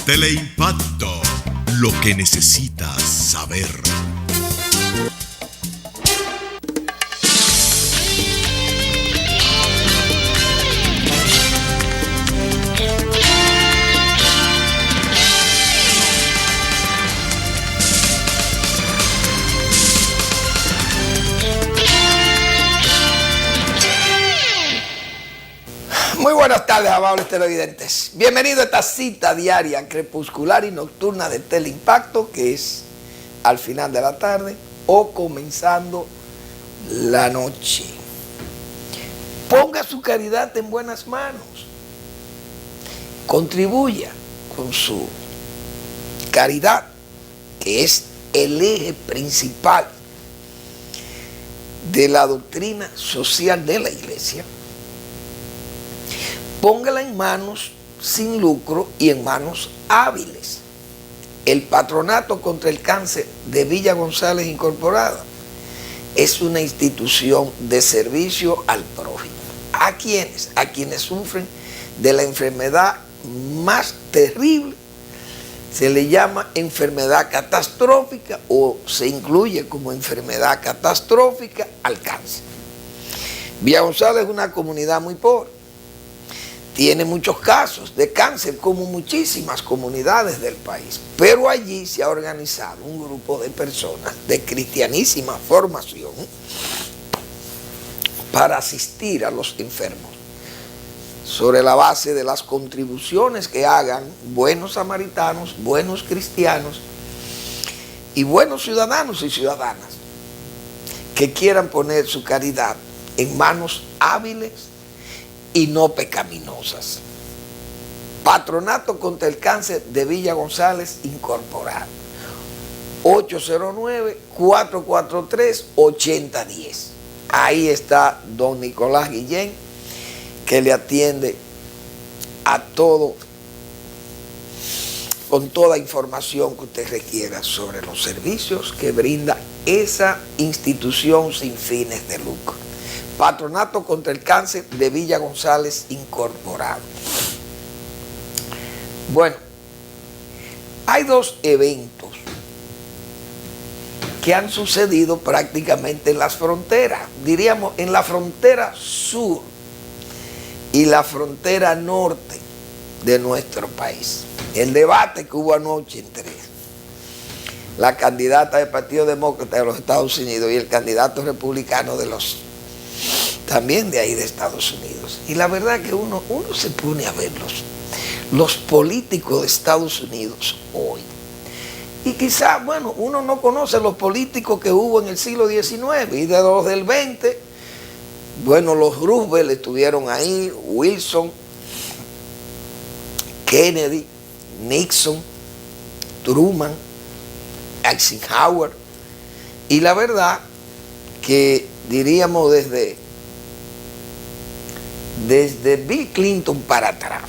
Teleimpacto, lo que necesitas saber. Muy buenas tardes, amables televidentes. Bienvenido a esta cita diaria, crepuscular y nocturna de Teleimpacto, que es al final de la tarde o comenzando la noche. Ponga su caridad en buenas manos. Contribuya con su caridad, que es el eje principal de la doctrina social de la Iglesia. Póngala en manos sin lucro y en manos hábiles. El Patronato contra el Cáncer de Villa González Incorporada es una institución de servicio al prójimo. ¿A quiénes? A quienes sufren de la enfermedad más terrible. Se le llama enfermedad catastrófica o se incluye como enfermedad catastrófica al cáncer. Villa González es una comunidad muy pobre. Tiene muchos casos de cáncer, como muchísimas comunidades del país. Pero allí se ha organizado un grupo de personas de cristianísima formación para asistir a los enfermos, sobre la base de las contribuciones que hagan buenos samaritanos, buenos cristianos y buenos ciudadanos y ciudadanas que quieran poner su caridad en manos hábiles y no pecaminosas. Patronato contra el Cáncer de Villa González Incorporado. 809-443-8010. Ahí está don Nicolás Guillén, que le atiende a todo, con toda información que usted requiera sobre los servicios que brinda esa institución sin fines de lucro. Patronato contra el Cáncer de Villa González Incorporado. Bueno, hay dos eventos que han sucedido prácticamente en las fronteras, diríamos en la frontera sur y la frontera norte de nuestro país. El debate que hubo anoche entre la candidata del Partido Demócrata de los Estados Unidos y el candidato republicano también de ahí de Estados Unidos. Y la verdad que uno se pone a ver los políticos de Estados Unidos hoy. Y quizá, bueno, uno no conoce los políticos que hubo en el siglo XIX y de los del XX. Bueno, los Roosevelt estuvieron ahí, Wilson, Kennedy, Nixon, Truman, Eisenhower. Y la verdad que diríamos desde Bill Clinton para atrás.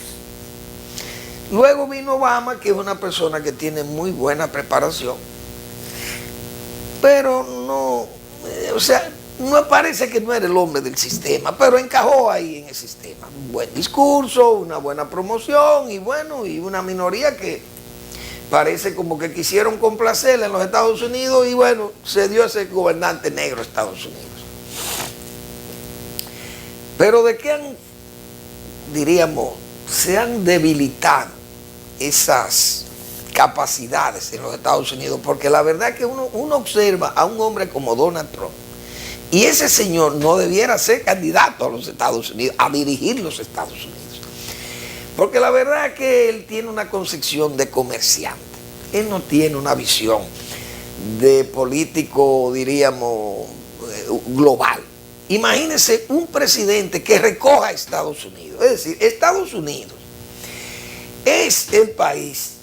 Luego vino Obama, que es una persona que tiene muy buena preparación, pero no, no parece que no era el hombre del sistema, pero encajó ahí en el sistema. Un buen discurso, una buena promoción y bueno, y una minoría que parece como que quisieron complacerle en los Estados Unidos y bueno, se dio ese gobernante negro de Estados Unidos. Pero de qué se han debilitado esas capacidades en los Estados Unidos, porque la verdad es que uno observa a un hombre como Donald Trump, y ese señor no debiera ser candidato a los Estados Unidos, a dirigir los Estados Unidos, porque la verdad es que él tiene una concepción de comerciante, él no tiene una visión de político, diríamos, global. Imagínense un presidente que recoja a Estados Unidos. Es decir, Estados Unidos es el país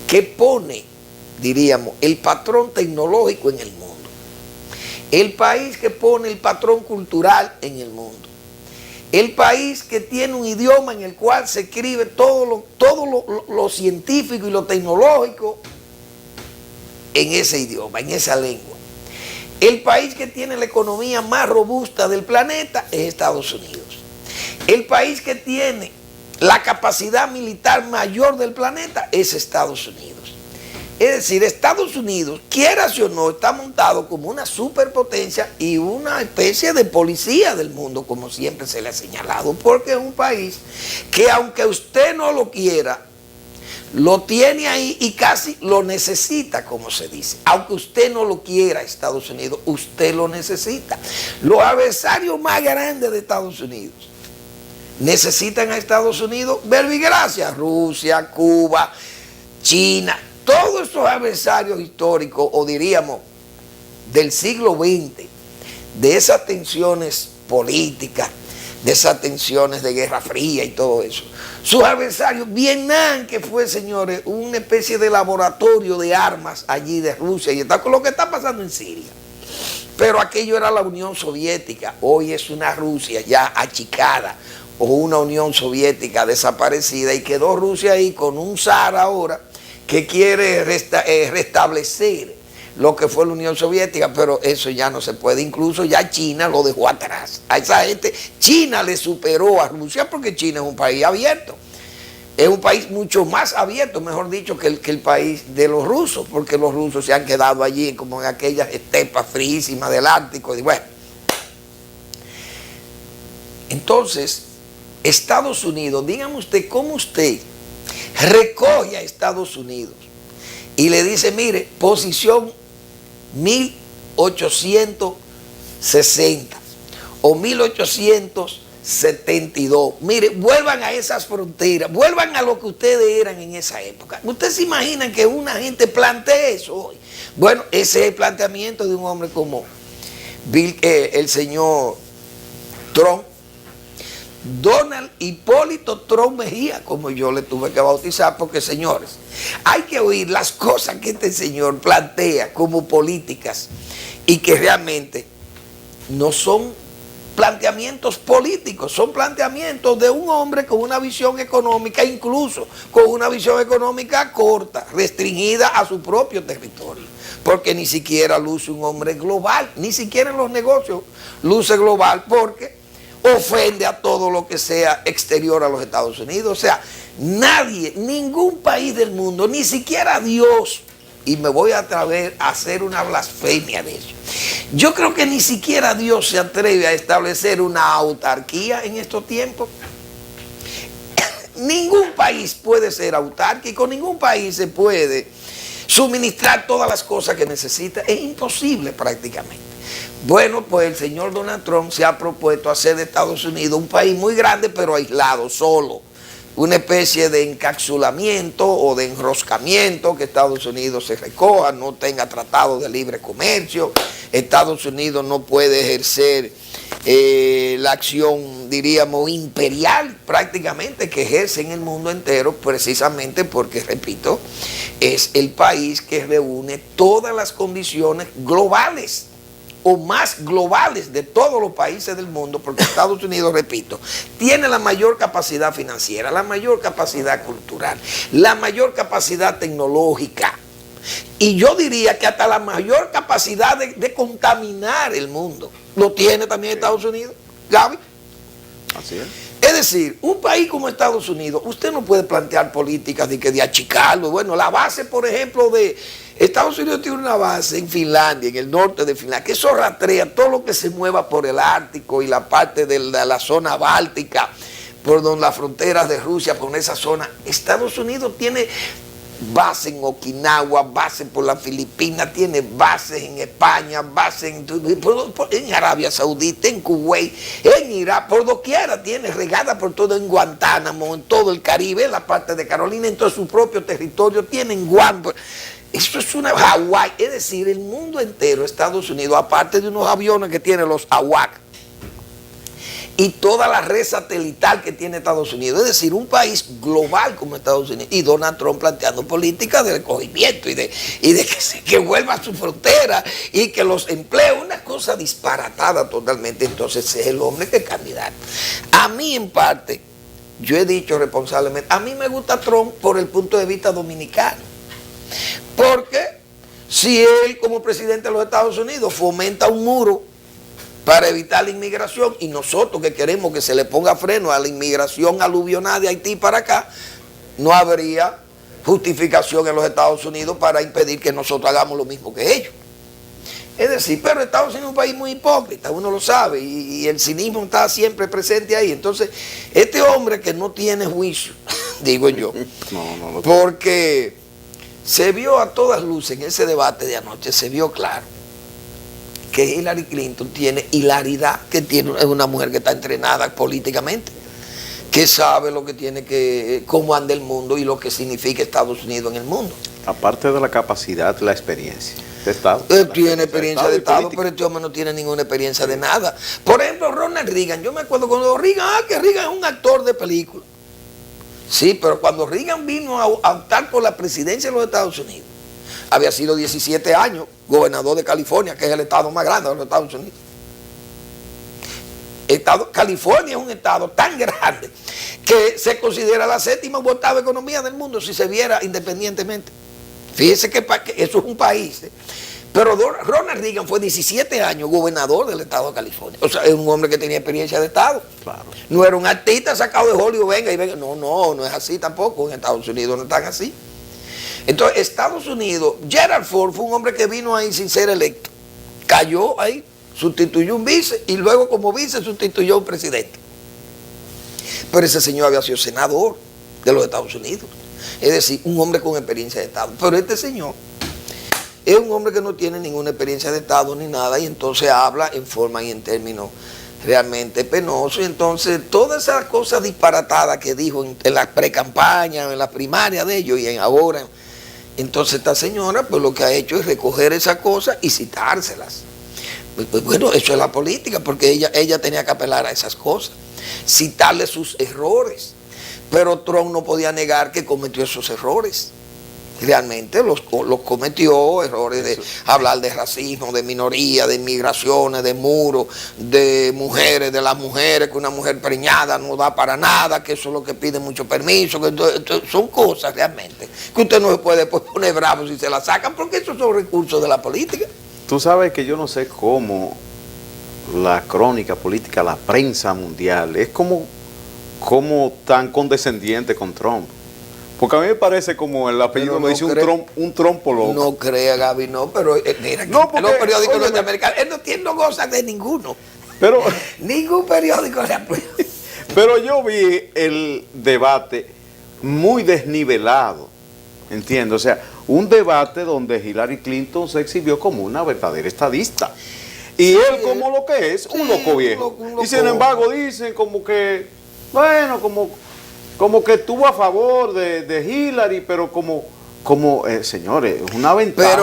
que pone, diríamos, el patrón tecnológico en el mundo. El país que pone el patrón cultural en el mundo. El país que tiene un idioma en el cual se escribe todo lo científico y lo tecnológico en ese idioma, en esa lengua. El país que tiene la economía más robusta del planeta es Estados Unidos. El país que tiene la capacidad militar mayor del planeta es Estados Unidos. Es decir, Estados Unidos, quieras o no, está montado como una superpotencia y una especie de policía del mundo, como siempre se le ha señalado, porque es un país que, aunque usted no lo quiera, lo tiene ahí y casi lo necesita, como se dice. Aunque usted no lo quiera, Estados Unidos, usted lo necesita. Los adversarios más grandes de Estados Unidos necesitan a Estados Unidos, verbigracia, Rusia, Cuba, China. Todos estos adversarios históricos, o diríamos del siglo XX, de esas tensiones políticas, de esas tensiones de Guerra Fría y todo eso, sus adversarios, Vietnam, que fue, señores, una especie de laboratorio de armas allí de Rusia, y está con lo que está pasando en Siria. Pero aquello era la Unión Soviética, hoy es una Rusia ya achicada, o una Unión Soviética desaparecida, y quedó Rusia ahí con un zar ahora, que quiere restablecer lo que fue la Unión Soviética, pero eso ya no se puede. Incluso ya China lo dejó atrás. A esa gente, China le superó a Rusia porque China es un país abierto. Es un país mucho más abierto, mejor dicho, que el país de los rusos, porque los rusos se han quedado allí como en aquellas estepas frísimas del Ártico. Y bueno, entonces, Estados Unidos, dígame usted, ¿cómo usted recoge a Estados Unidos y le dice, mire, posición 1860 o 1872, mire, vuelvan a esas fronteras, vuelvan a lo que ustedes eran en esa época? ¿Ustedes se imaginan que una gente plantee eso hoy? Bueno, ese es el planteamiento de un hombre como el señor Trump, Donald Hipólito Trump Mejía, como yo le tuve que bautizar, porque, señores, hay que oír las cosas que este señor plantea como políticas y que realmente no son planteamientos políticos, son planteamientos de un hombre con una visión económica, incluso con una visión económica corta, restringida a su propio territorio, porque ni siquiera luce un hombre global, ni siquiera en los negocios luce global, porque ofende a todo lo que sea exterior a los Estados Unidos. O sea, nadie, ningún país del mundo, ni siquiera Dios, y me voy a atrever a hacer una blasfemia de eso. Yo creo que ni siquiera Dios se atreve a establecer una autarquía en estos tiempos. Ningún país puede ser autárquico, ningún país se puede suministrar todas las cosas que necesita. Es imposible prácticamente. Bueno, pues el señor Donald Trump se ha propuesto hacer de Estados Unidos un país muy grande, pero aislado, solo. Una especie de encapsulamiento o de enroscamiento, que Estados Unidos se recoja, no tenga tratado de libre comercio. Estados Unidos no puede ejercer la acción, diríamos, imperial prácticamente que ejerce en el mundo entero, precisamente porque, repito, es el país que reúne todas las condiciones globales o más globales de todos los países del mundo, porque Estados Unidos, repito, tiene la mayor capacidad financiera, la mayor capacidad cultural, la mayor capacidad tecnológica, y yo diría que hasta la mayor capacidad de contaminar el mundo. Lo tiene también Estados Unidos, Gaby. Así es. Es decir, un país como Estados Unidos, usted no puede plantear políticas de achicarlo. Bueno, la base, por ejemplo, de Estados Unidos tiene una base en Finlandia, en el norte de Finlandia, que eso rastrea todo lo que se mueva por el Ártico y la parte de la zona báltica, por donde las fronteras de Rusia, por esa zona. Estados Unidos tiene base en Okinawa, base por las Filipinas, tiene bases en España, base en Arabia Saudita, en Kuwait, en Irak, por doquiera tiene, regada por todo, en Guantánamo, en todo el Caribe, en la parte de Carolina, en todo su propio territorio, tienen Guam. Esto es una Hawái, es decir, el mundo entero, Estados Unidos, aparte de unos aviones que tienen los AWAC, y toda la red satelital que tiene Estados Unidos, es decir, un país global como Estados Unidos, y Donald Trump planteando políticas de recogimiento y de que vuelva a su frontera y que los emplee, una cosa disparatada totalmente. Entonces es el hombre que es candidato. A mí, en parte, yo he dicho responsablemente, a mí me gusta Trump por el punto de vista dominicano, porque si él como presidente de los Estados Unidos fomenta un muro para evitar la inmigración, y nosotros que queremos que se le ponga freno a la inmigración aluvional de Haití para acá, no habría justificación en los Estados Unidos para impedir que nosotros hagamos lo mismo que ellos. Es decir, pero Estados Unidos es un país muy hipócrita, uno lo sabe, y el cinismo está siempre presente ahí. Entonces, este hombre que no tiene juicio, digo yo, porque se vio a todas luces en ese debate de anoche, se vio claro que Hillary Clinton tiene hilaridad, que es una mujer que está entrenada políticamente, que sabe lo que tiene que, cómo anda el mundo y lo que significa Estados Unidos en el mundo. Aparte de la capacidad, la experiencia de Estado. Él tiene experiencia de Estado, pero este hombre no tiene ninguna experiencia de nada. Por ejemplo, Ronald Reagan, yo me acuerdo cuando Reagan, que Reagan es un actor de película. Sí, pero cuando Reagan vino a optar por la presidencia de los Estados Unidos, había sido 17 años gobernador de California, que es el estado más grande de los Estados Unidos. California es un estado tan grande que se considera la séptima u octava economía del mundo si se viera independientemente. Fíjese que eso es un país. Pero Ronald Reagan fue 17 años gobernador del estado de California. O sea, es un hombre que tenía experiencia de estado. Claro. No era un artista sacado de Hollywood, venga y venga. No es así tampoco. En Estados Unidos no están así. Entonces, Estados Unidos, Gerald Ford fue un hombre que vino ahí sin ser electo. Cayó ahí, sustituyó un vice y luego como vice sustituyó un presidente. Pero ese señor había sido senador de los Estados Unidos. Es decir, un hombre con experiencia de Estado. Pero este señor es un hombre que no tiene ninguna experiencia de Estado ni nada, y entonces habla en forma y en términos realmente penosos. Y entonces todas esas cosas disparatadas que dijo en la pre-campaña, en la primaria de ellos y en ahora, entonces esta señora pues lo que ha hecho es recoger esas cosas y citárselas. Pues, bueno, eso es la política, porque ella tenía que apelar a esas cosas, citarle sus errores. Pero Trump no podía negar que cometió esos errores. Realmente los cometió, errores de hablar de racismo, de minoría, de inmigraciones, de muros, de mujeres, de las mujeres, que una mujer preñada no da para nada, que eso es lo que pide mucho permiso, que son cosas realmente que usted no se puede poner bravo si se la sacan, porque esos son recursos de la política. Tú sabes que yo no sé cómo la crónica política, la prensa mundial, es como tan condescendiente con Trump. Porque a mí me parece como el apellido me dice un trompo loco. No crea, Gaby, no, pero mira, no, porque, los periódicos norteamericanos, él no goza de ninguno. Pero, ningún periódico le apoya. Pero yo vi el debate muy desnivelado, ¿entiendes? O sea, un debate donde Hillary Clinton se exhibió como una verdadera estadista. Y sí, él como lo que es, un loco viejo. Un loco. Y sin embargo dicen como que, bueno, como que estuvo a favor de Hillary, pero señores, es una ventaja.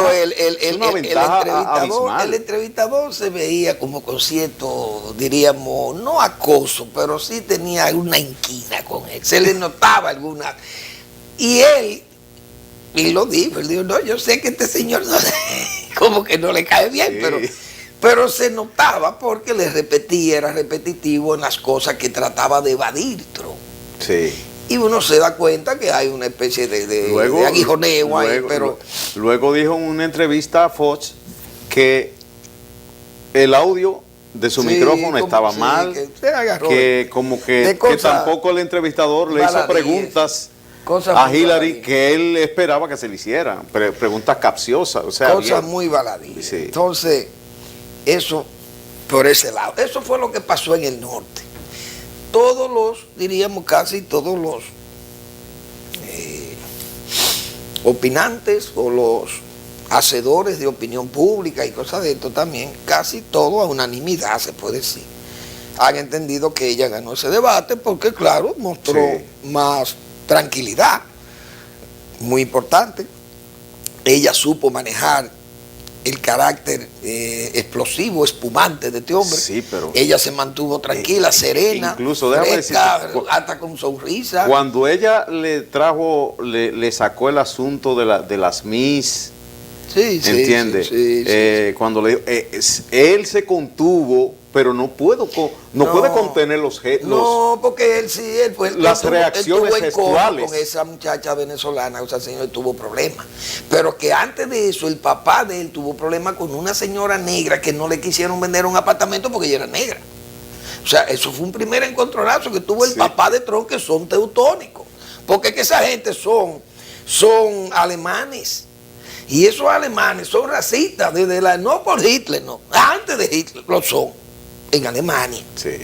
Pero el entrevistador se veía como con cierto, diríamos, no acoso, pero sí tenía una inquina con él. Se le notaba alguna. Y él lo dijo, no, yo sé que este señor no, como que no le cae bien, sí. Pero se notaba porque le repetía, era repetitivo en las cosas que trataba de evadir Trump. Sí. Y uno se da cuenta que hay una especie de aguijoneo ahí, pero... Luego dijo en una entrevista a Fox que el audio de su micrófono estaba mal, que tampoco el entrevistador le hizo preguntas a Hillary que él esperaba que se le hicieran, preguntas capciosas. O sea, cosas muy baladíes. Sí. Entonces, eso por ese lado. Eso fue lo que pasó en el norte. Diríamos casi todos los opinantes o los hacedores de opinión pública y cosas de esto también, casi todo a unanimidad se puede decir, han entendido que ella ganó ese debate porque claro, mostró más tranquilidad, muy importante. Ella supo manejar el carácter explosivo, espumante de este hombre. Sí, pero ella se mantuvo tranquila, serena, incluso déjame fresca, hasta con sonrisa. Cuando ella le sacó el asunto de las Miss, ¿entiende? Sí. Cuando él se contuvo pero no puede contener No, porque él sí, las reacciones gestuales. Con esa muchacha venezolana, o sea, el señor tuvo problemas. Pero que antes de eso, el papá de él tuvo problemas con una señora negra que no le quisieron vender un apartamento porque ella era negra. O sea, eso fue un primer encontronazo que tuvo el papá de Trump, que son teutónicos. Porque es que esa gente son alemanes. Y esos alemanes son racistas, no por Hitler, no. Antes de Hitler lo son, en Alemania. Sí.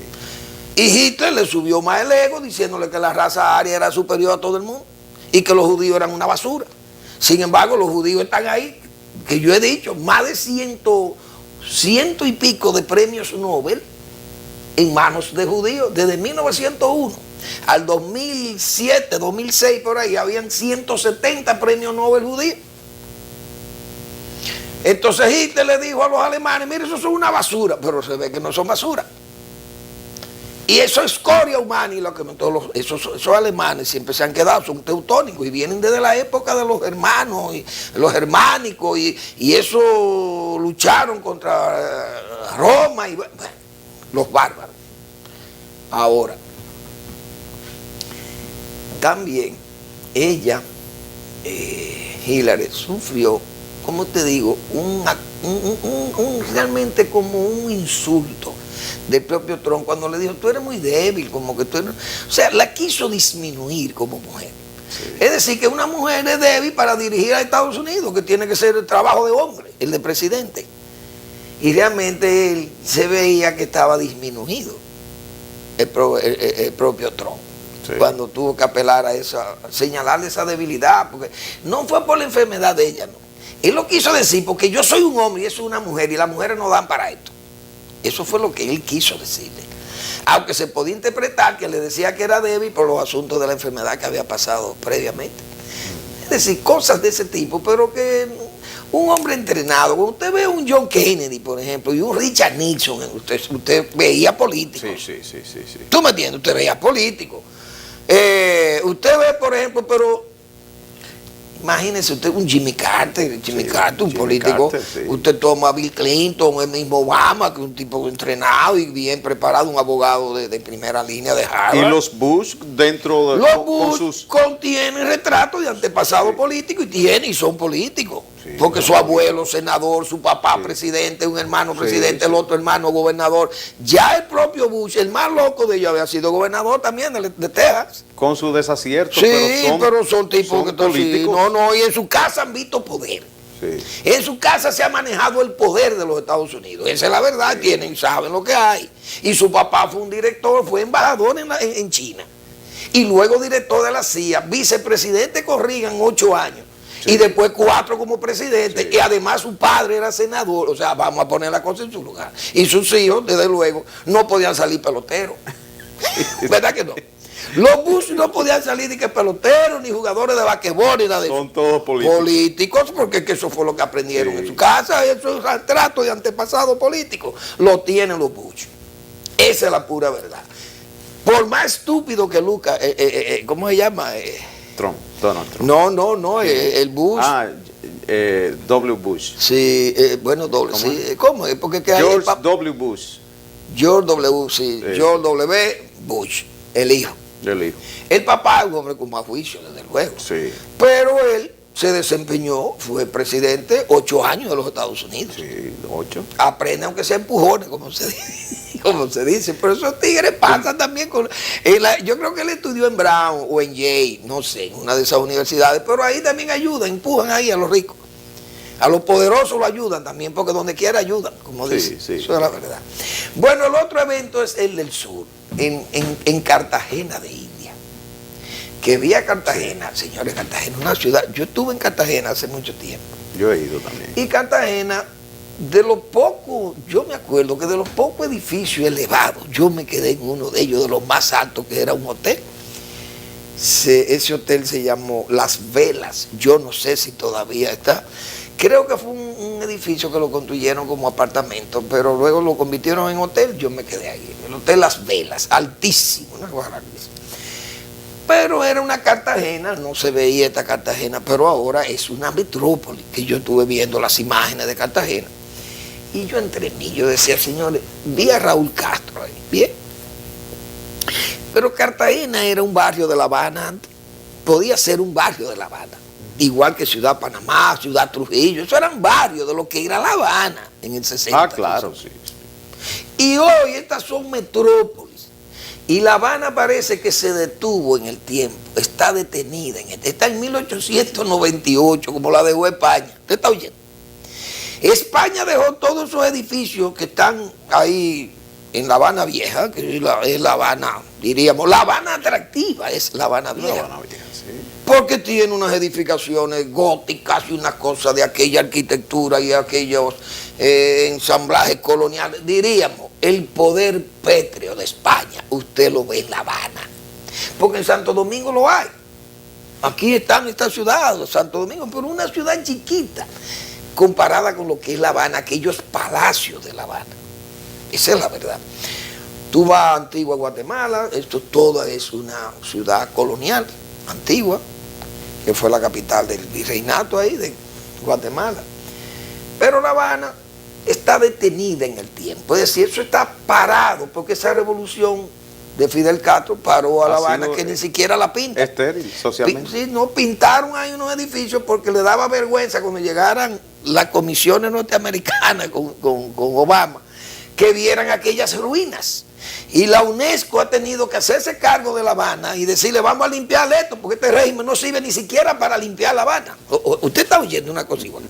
Y Hitler le subió más el ego diciéndole que la raza aria era superior a todo el mundo y que los judíos eran una basura. Sin embargo, los judíos están ahí, que yo he dicho, más de ciento y pico de premios Nobel en manos de judíos, desde 1901 al 2007, 2006, por ahí, habían 170 premios Nobel judíos. Entonces Hitler le dijo a los alemanes, mire, eso son una basura, pero se ve que no son basura. Y eso es escoria humana, y esos alemanes siempre se han quedado, son teutónicos, y vienen desde la época de los hermanos, y los germánicos, y eso lucharon contra Roma, y bueno, los bárbaros. Ahora, también ella, Hillary, sufrió, como te digo, realmente como un insulto del propio Trump cuando le dijo, tú eres muy débil, como que tú eres... O sea, la quiso disminuir como mujer. Sí. Es decir, que una mujer es débil para dirigir a Estados Unidos, que tiene que ser el trabajo de hombre, el de presidente. Y realmente él se veía que estaba disminuido, el propio Trump. Sí. Cuando tuvo que apelar a señalarle esa debilidad, porque no fue por la enfermedad de ella, no. Él lo quiso decir, porque yo soy un hombre y eso es una mujer, y las mujeres no dan para esto. Eso fue lo que él quiso decirle. Aunque se podía interpretar que le decía que era débil por los asuntos de la enfermedad que había pasado previamente. Es decir, cosas de ese tipo, pero que un hombre entrenado, cuando usted ve un John Kennedy, por ejemplo, y un Richard Nixon, usted veía políticos. Sí. ¿Tú me entiendes? Usted veía políticos. Usted ve, por ejemplo, pero... Imagínese usted un Jimmy Carter, un político. Carter, sí. Usted toma a Bill Clinton, el mismo Obama, que es un tipo entrenado y bien preparado, un abogado de primera línea de Harvard. Y los Bush dentro de los Bush contienen retratos de antepasados políticos y son políticos. Sí, porque su abuelo senador, su papá presidente, un hermano presidente, el otro hermano gobernador. Ya el propio Bush, el más loco de ellos, había sido gobernador también de Texas. Con su desacierto. Sí, pero son tipos que políticos. Y en su casa han visto poder. Sí. En su casa se ha manejado el poder de los Estados Unidos. Esa es la verdad, saben lo que hay. Y su papá fue un director, fue embajador en China. Y luego director de la CIA, vicepresidente con Reagan 8 años. Sí. Y después 4 como presidente. Sí. Y además su padre era senador. O sea, vamos a poner la cosa en su lugar. Y sus hijos, desde luego, no podían salir peloteros. ¿Verdad que no? Los Bush no podían salir ni que peloteros, ni jugadores de basquetbol, ni nada de eso. Son todos políticos. Porque eso fue lo que aprendieron en su casa. Eso es el trato de antepasado político. Lo tienen los Bush. Esa es la pura verdad. Por más estúpido que Lucas, ¿cómo se llama? Donald Trump. No, el Bush. W. Bush. Sí, bueno, doble. ¿Cómo? Sí, ¿cómo? Porque que George W. Bush. George W. Sí, George W. Bush, el hijo. El papá es un hombre con más juicio, desde luego. Sí. Pero él se desempeñó, fue presidente 8 años de los Estados Unidos. Sí, 8. Aprende aunque sea empujones, como se dice. Pero esos tigres pasan también con... yo creo que él estudió en Brown o en Yale, no sé, en una de esas universidades, pero ahí también ayudan, empujan ahí a los ricos. A los poderosos lo ayudan también, porque donde quiera ayudan, como dicen. Sí. Eso es la verdad. Bueno, el otro evento es el del sur, en Cartagena de India. Que vi a Cartagena, señores, Cartagena, una ciudad. Yo estuve en Cartagena hace mucho tiempo. Yo he ido también. Y Cartagena, de los pocos, yo me acuerdo que de los pocos edificios elevados, yo me quedé en uno de ellos, de los más altos, que era un hotel. Ese hotel se llamó Las Velas. Yo no sé si todavía está. Creo que fue un edificio que lo construyeron como apartamento, pero luego lo convirtieron en hotel. Yo me quedé ahí, el Hotel Las Velas, altísimo, una cosa grandísima. Pero era una Cartagena, no se veía esta Cartagena, pero ahora es una metrópoli, que yo estuve viendo las imágenes de Cartagena. Y yo entre mí, yo decía, señores, vi a Raúl Castro ahí, bien. Pero Cartagena era un barrio de La Habana antes, podía ser un barrio de La Habana, igual que Ciudad Panamá, Ciudad Trujillo, eso eran barrios de lo que era La Habana en el 60. Ah, claro, sí. Y hoy estas son metrópolis. Y La Habana parece que se detuvo en el tiempo, está detenida, está en 1898, como la dejó España. ¿Usted está oyendo? España dejó todos esos edificios que están ahí en La Habana Vieja, que es la Habana, diríamos, La Habana atractiva es La Habana Vieja. La Habana Vieja, sí. Porque tiene unas edificaciones góticas y una cosa de aquella arquitectura y aquellos ensamblajes coloniales. Diríamos, el poder pétreo de España, usted lo ve en La Habana. Porque en Santo Domingo lo hay. Aquí están estas ciudades, Santo Domingo, pero una ciudad chiquita comparada con lo que es La Habana, aquellos palacios de La Habana. Esa es la verdad. Tú vas a Antigua Guatemala, esto toda es una ciudad colonial, antigua, que fue la capital del virreinato ahí de Guatemala. Pero La Habana está detenida en el tiempo, es decir, eso está parado, porque esa revolución de Fidel Castro paró a La Habana, que ni siquiera la pinta. Estéril, socialmente. Sí, no, pintaron ahí unos edificios porque le daba vergüenza cuando llegaran las comisiones norteamericanas con Obama, que vieran aquellas ruinas. Y la UNESCO ha tenido que hacerse cargo de La Habana y decirle, vamos a limpiar esto, porque este régimen no sirve ni siquiera para limpiar La Habana. Usted está oyendo una cosa igual.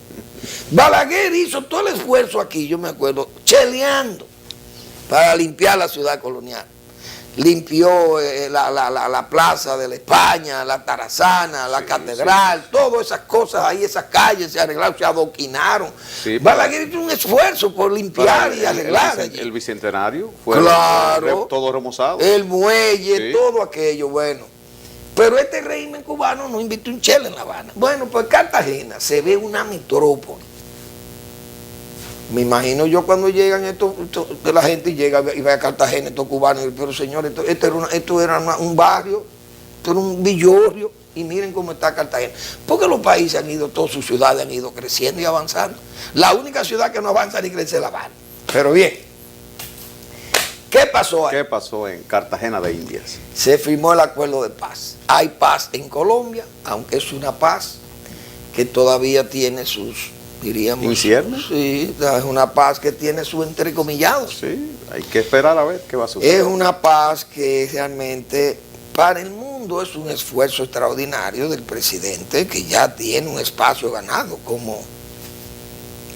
Balaguer hizo todo el esfuerzo aquí, yo me acuerdo, cheleando para limpiar la ciudad colonial. Limpió la plaza de la España, la Tarazana, la catedral, todas esas cosas ahí, esas calles se arreglaron, se adoquinaron. Sí, Balaguer hizo un esfuerzo por limpiar y arreglar. El Bicentenario fue todo remozado. El muelle, todo aquello, bueno. Pero este régimen cubano no invitó un chele en La Habana. Bueno, pues Cartagena se ve una metrópoli. Me imagino yo cuando llegan de la gente llega y ve a Cartagena, estos cubanos, pero señores, esto era un barrio, esto era un villorrio, y miren cómo está Cartagena. Porque los países han ido, todas sus ciudades han ido creciendo y avanzando. La única ciudad que no avanza ni crece es La Habana. Pero bien, ¿qué pasó ahí? ¿Qué pasó en Cartagena de Indias? Se firmó el acuerdo de paz. Hay paz en Colombia, aunque es una paz que todavía tiene sus, diríamos, ¿incierto? Sí, es una paz que tiene su entrecomillado. Sí, hay que esperar a ver qué va a suceder. Es una paz que realmente para el mundo es un esfuerzo extraordinario del presidente, que ya tiene un espacio ganado como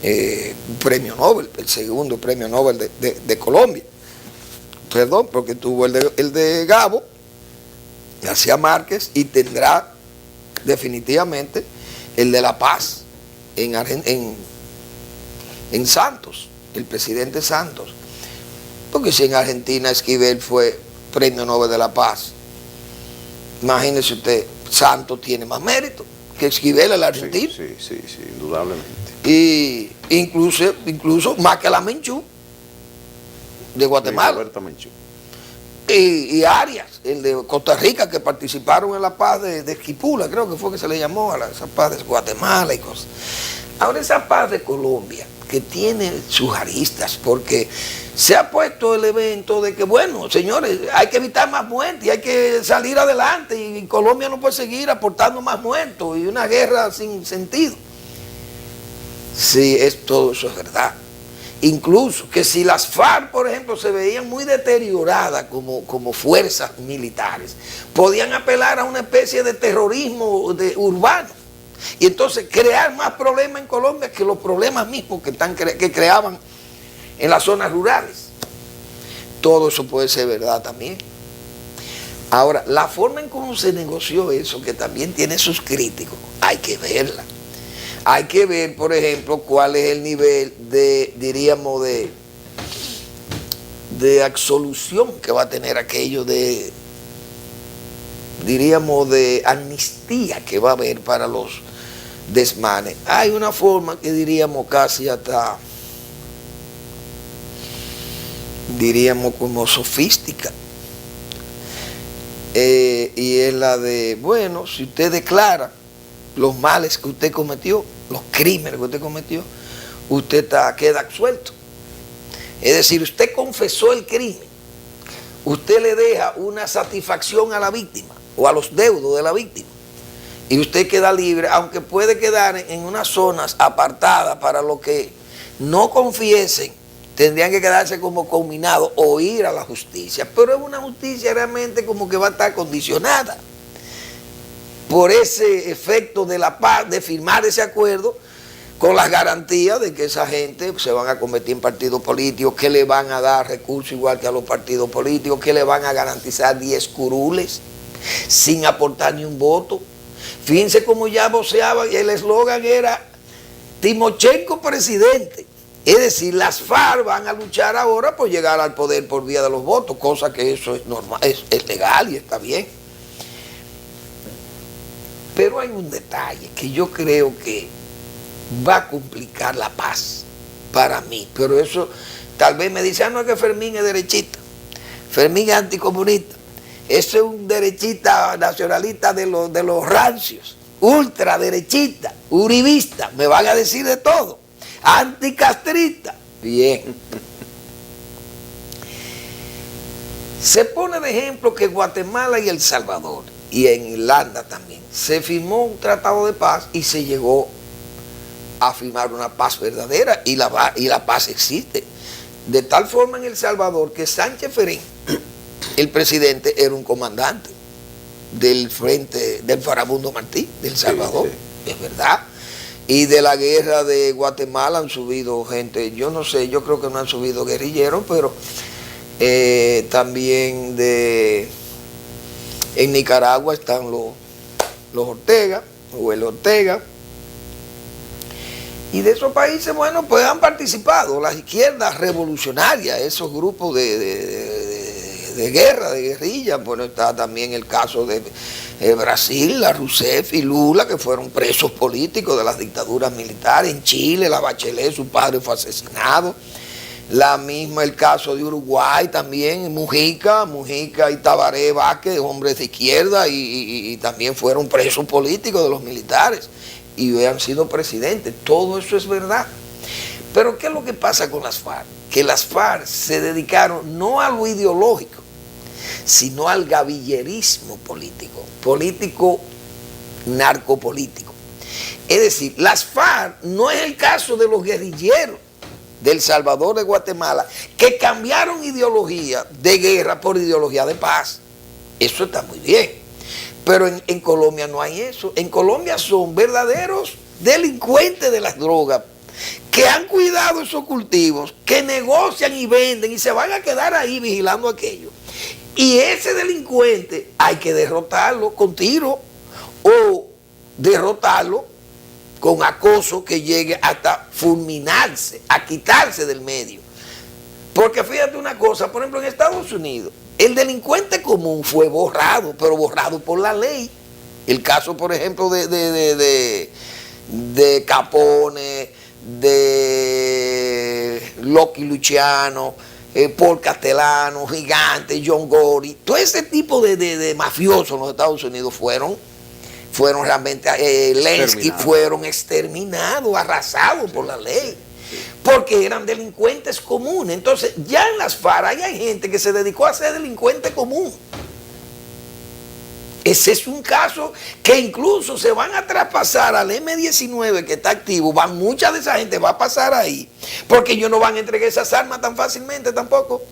un premio Nobel, el segundo premio Nobel de Colombia. Perdón, porque tuvo el de Gabo, García Márquez, y tendrá definitivamente el de La Paz en Santos, el presidente Santos. Porque si en Argentina Esquivel fue premio Nobel de la Paz, imagínese usted, Santos tiene más mérito que Esquivel, el argentino. Sí, indudablemente. Y incluso más que la Menchú de Guatemala. Y Arias, el de Costa Rica, que participaron en la paz de Esquipula, creo que fue que se le llamó a esa paz de Guatemala y cosas. Ahora esa paz de Colombia, que tiene sus aristas, porque se ha puesto el evento de que, bueno, señores, hay que evitar más muertes y hay que salir adelante, y Colombia no puede seguir aportando más muertos y una guerra sin sentido. Sí, todo eso es verdad. Incluso que si las FARC, por ejemplo, se veían muy deterioradas como fuerzas militares, podían apelar a una especie de terrorismo urbano y entonces crear más problemas en Colombia que los problemas mismos que creaban en las zonas rurales. Todo eso puede ser verdad también. Ahora, la forma en cómo se negoció eso, que también tiene sus críticos, hay que verla. Hay que ver, por ejemplo, cuál es el nivel diríamos, de absolución que va a tener aquello diríamos, de amnistía que va a haber para los desmanes. Hay una forma que diríamos casi hasta, diríamos, como sofística. Y es la de, bueno, si usted declara los males que usted cometió, los crímenes que usted cometió, usted queda absuelto. Es decir, usted confesó el crimen, usted le deja una satisfacción a la víctima o a los deudos de la víctima y usted queda libre, aunque puede quedar en unas zonas apartadas para los que no confiesen, tendrían que quedarse como conminados o ir a la justicia, pero es una justicia realmente como que va a estar condicionada por ese efecto de la paz, de firmar ese acuerdo con las garantías de que esa gente se van a convertir en partidos políticos, que le van a dar recursos igual que a los partidos políticos, que le van a garantizar 10 curules sin aportar ni un voto. Fíjense cómo ya voceaban y el eslogan era Timochenko presidente. Es decir, las FARC van a luchar ahora por llegar al poder por vía de los votos, cosa que eso es normal, es legal y está bien. Pero hay un detalle que yo creo que va a complicar la paz para mí, pero eso tal vez me dice, no, es que Fermín es derechista, Fermín es anticomunista, ese es un derechista nacionalista de los rancios, ultraderechista, uribista, me van a decir de todo, anticastrista, bien. Se pone de ejemplo que Guatemala y El Salvador, y en Irlanda también, se firmó un tratado de paz y se llegó a firmar una paz verdadera y la paz existe. De tal forma en El Salvador que Sánchez Ferén, el presidente, era un comandante del frente del Farabundo Martí, de El Salvador, sí. Es verdad. Y de la guerra de Guatemala han subido gente, yo no sé, yo creo que no han subido guerrilleros, pero también en Nicaragua están los Ortega, o el Ortega. Y de esos países, bueno, pues han participado las izquierdas revolucionarias, esos grupos de guerra, de guerrilla. Bueno, está también el caso de Brasil, la Rousseff y Lula, que fueron presos políticos de las dictaduras militares. En Chile, la Bachelet, su padre fue asesinado. El caso de Uruguay también, Mujica y Tabaré Vázquez, hombres de izquierda, y también fueron presos políticos de los militares. Y han sido presidentes, todo eso es verdad. Pero ¿qué es lo que pasa con las FARC? Que las FARC se dedicaron no a lo ideológico, sino al gavillerismo político narcopolítico. Es decir, las FARC no es el caso de los guerrilleros de El Salvador, de Guatemala, que cambiaron ideología de guerra por ideología de paz. Eso está muy bien. Pero en Colombia no hay eso. En Colombia son verdaderos delincuentes de las drogas que han cuidado esos cultivos, que negocian y venden y se van a quedar ahí vigilando aquello. Y ese delincuente hay que derrotarlo con tiro o derrotarlo con acoso que llegue hasta fulminarse, a quitarse del medio. Porque fíjate una cosa, por ejemplo en Estados Unidos, el delincuente común fue borrado, pero borrado por la ley. El caso, por ejemplo, de Capone, de Lucky Luciano, Paul Castellano, Gigante, John Gotti, todo ese tipo de mafiosos en los Estados Unidos fueron realmente, Lenski, fueron exterminados, arrasados por la ley. Porque eran delincuentes comunes. Entonces, ya en las FARC hay gente que se dedicó a ser delincuente común. Ese es un caso que incluso se van a traspasar al M-19 que está activo. Mucha de esa gente va a pasar ahí, porque ellos no van a entregar esas armas tan fácilmente tampoco.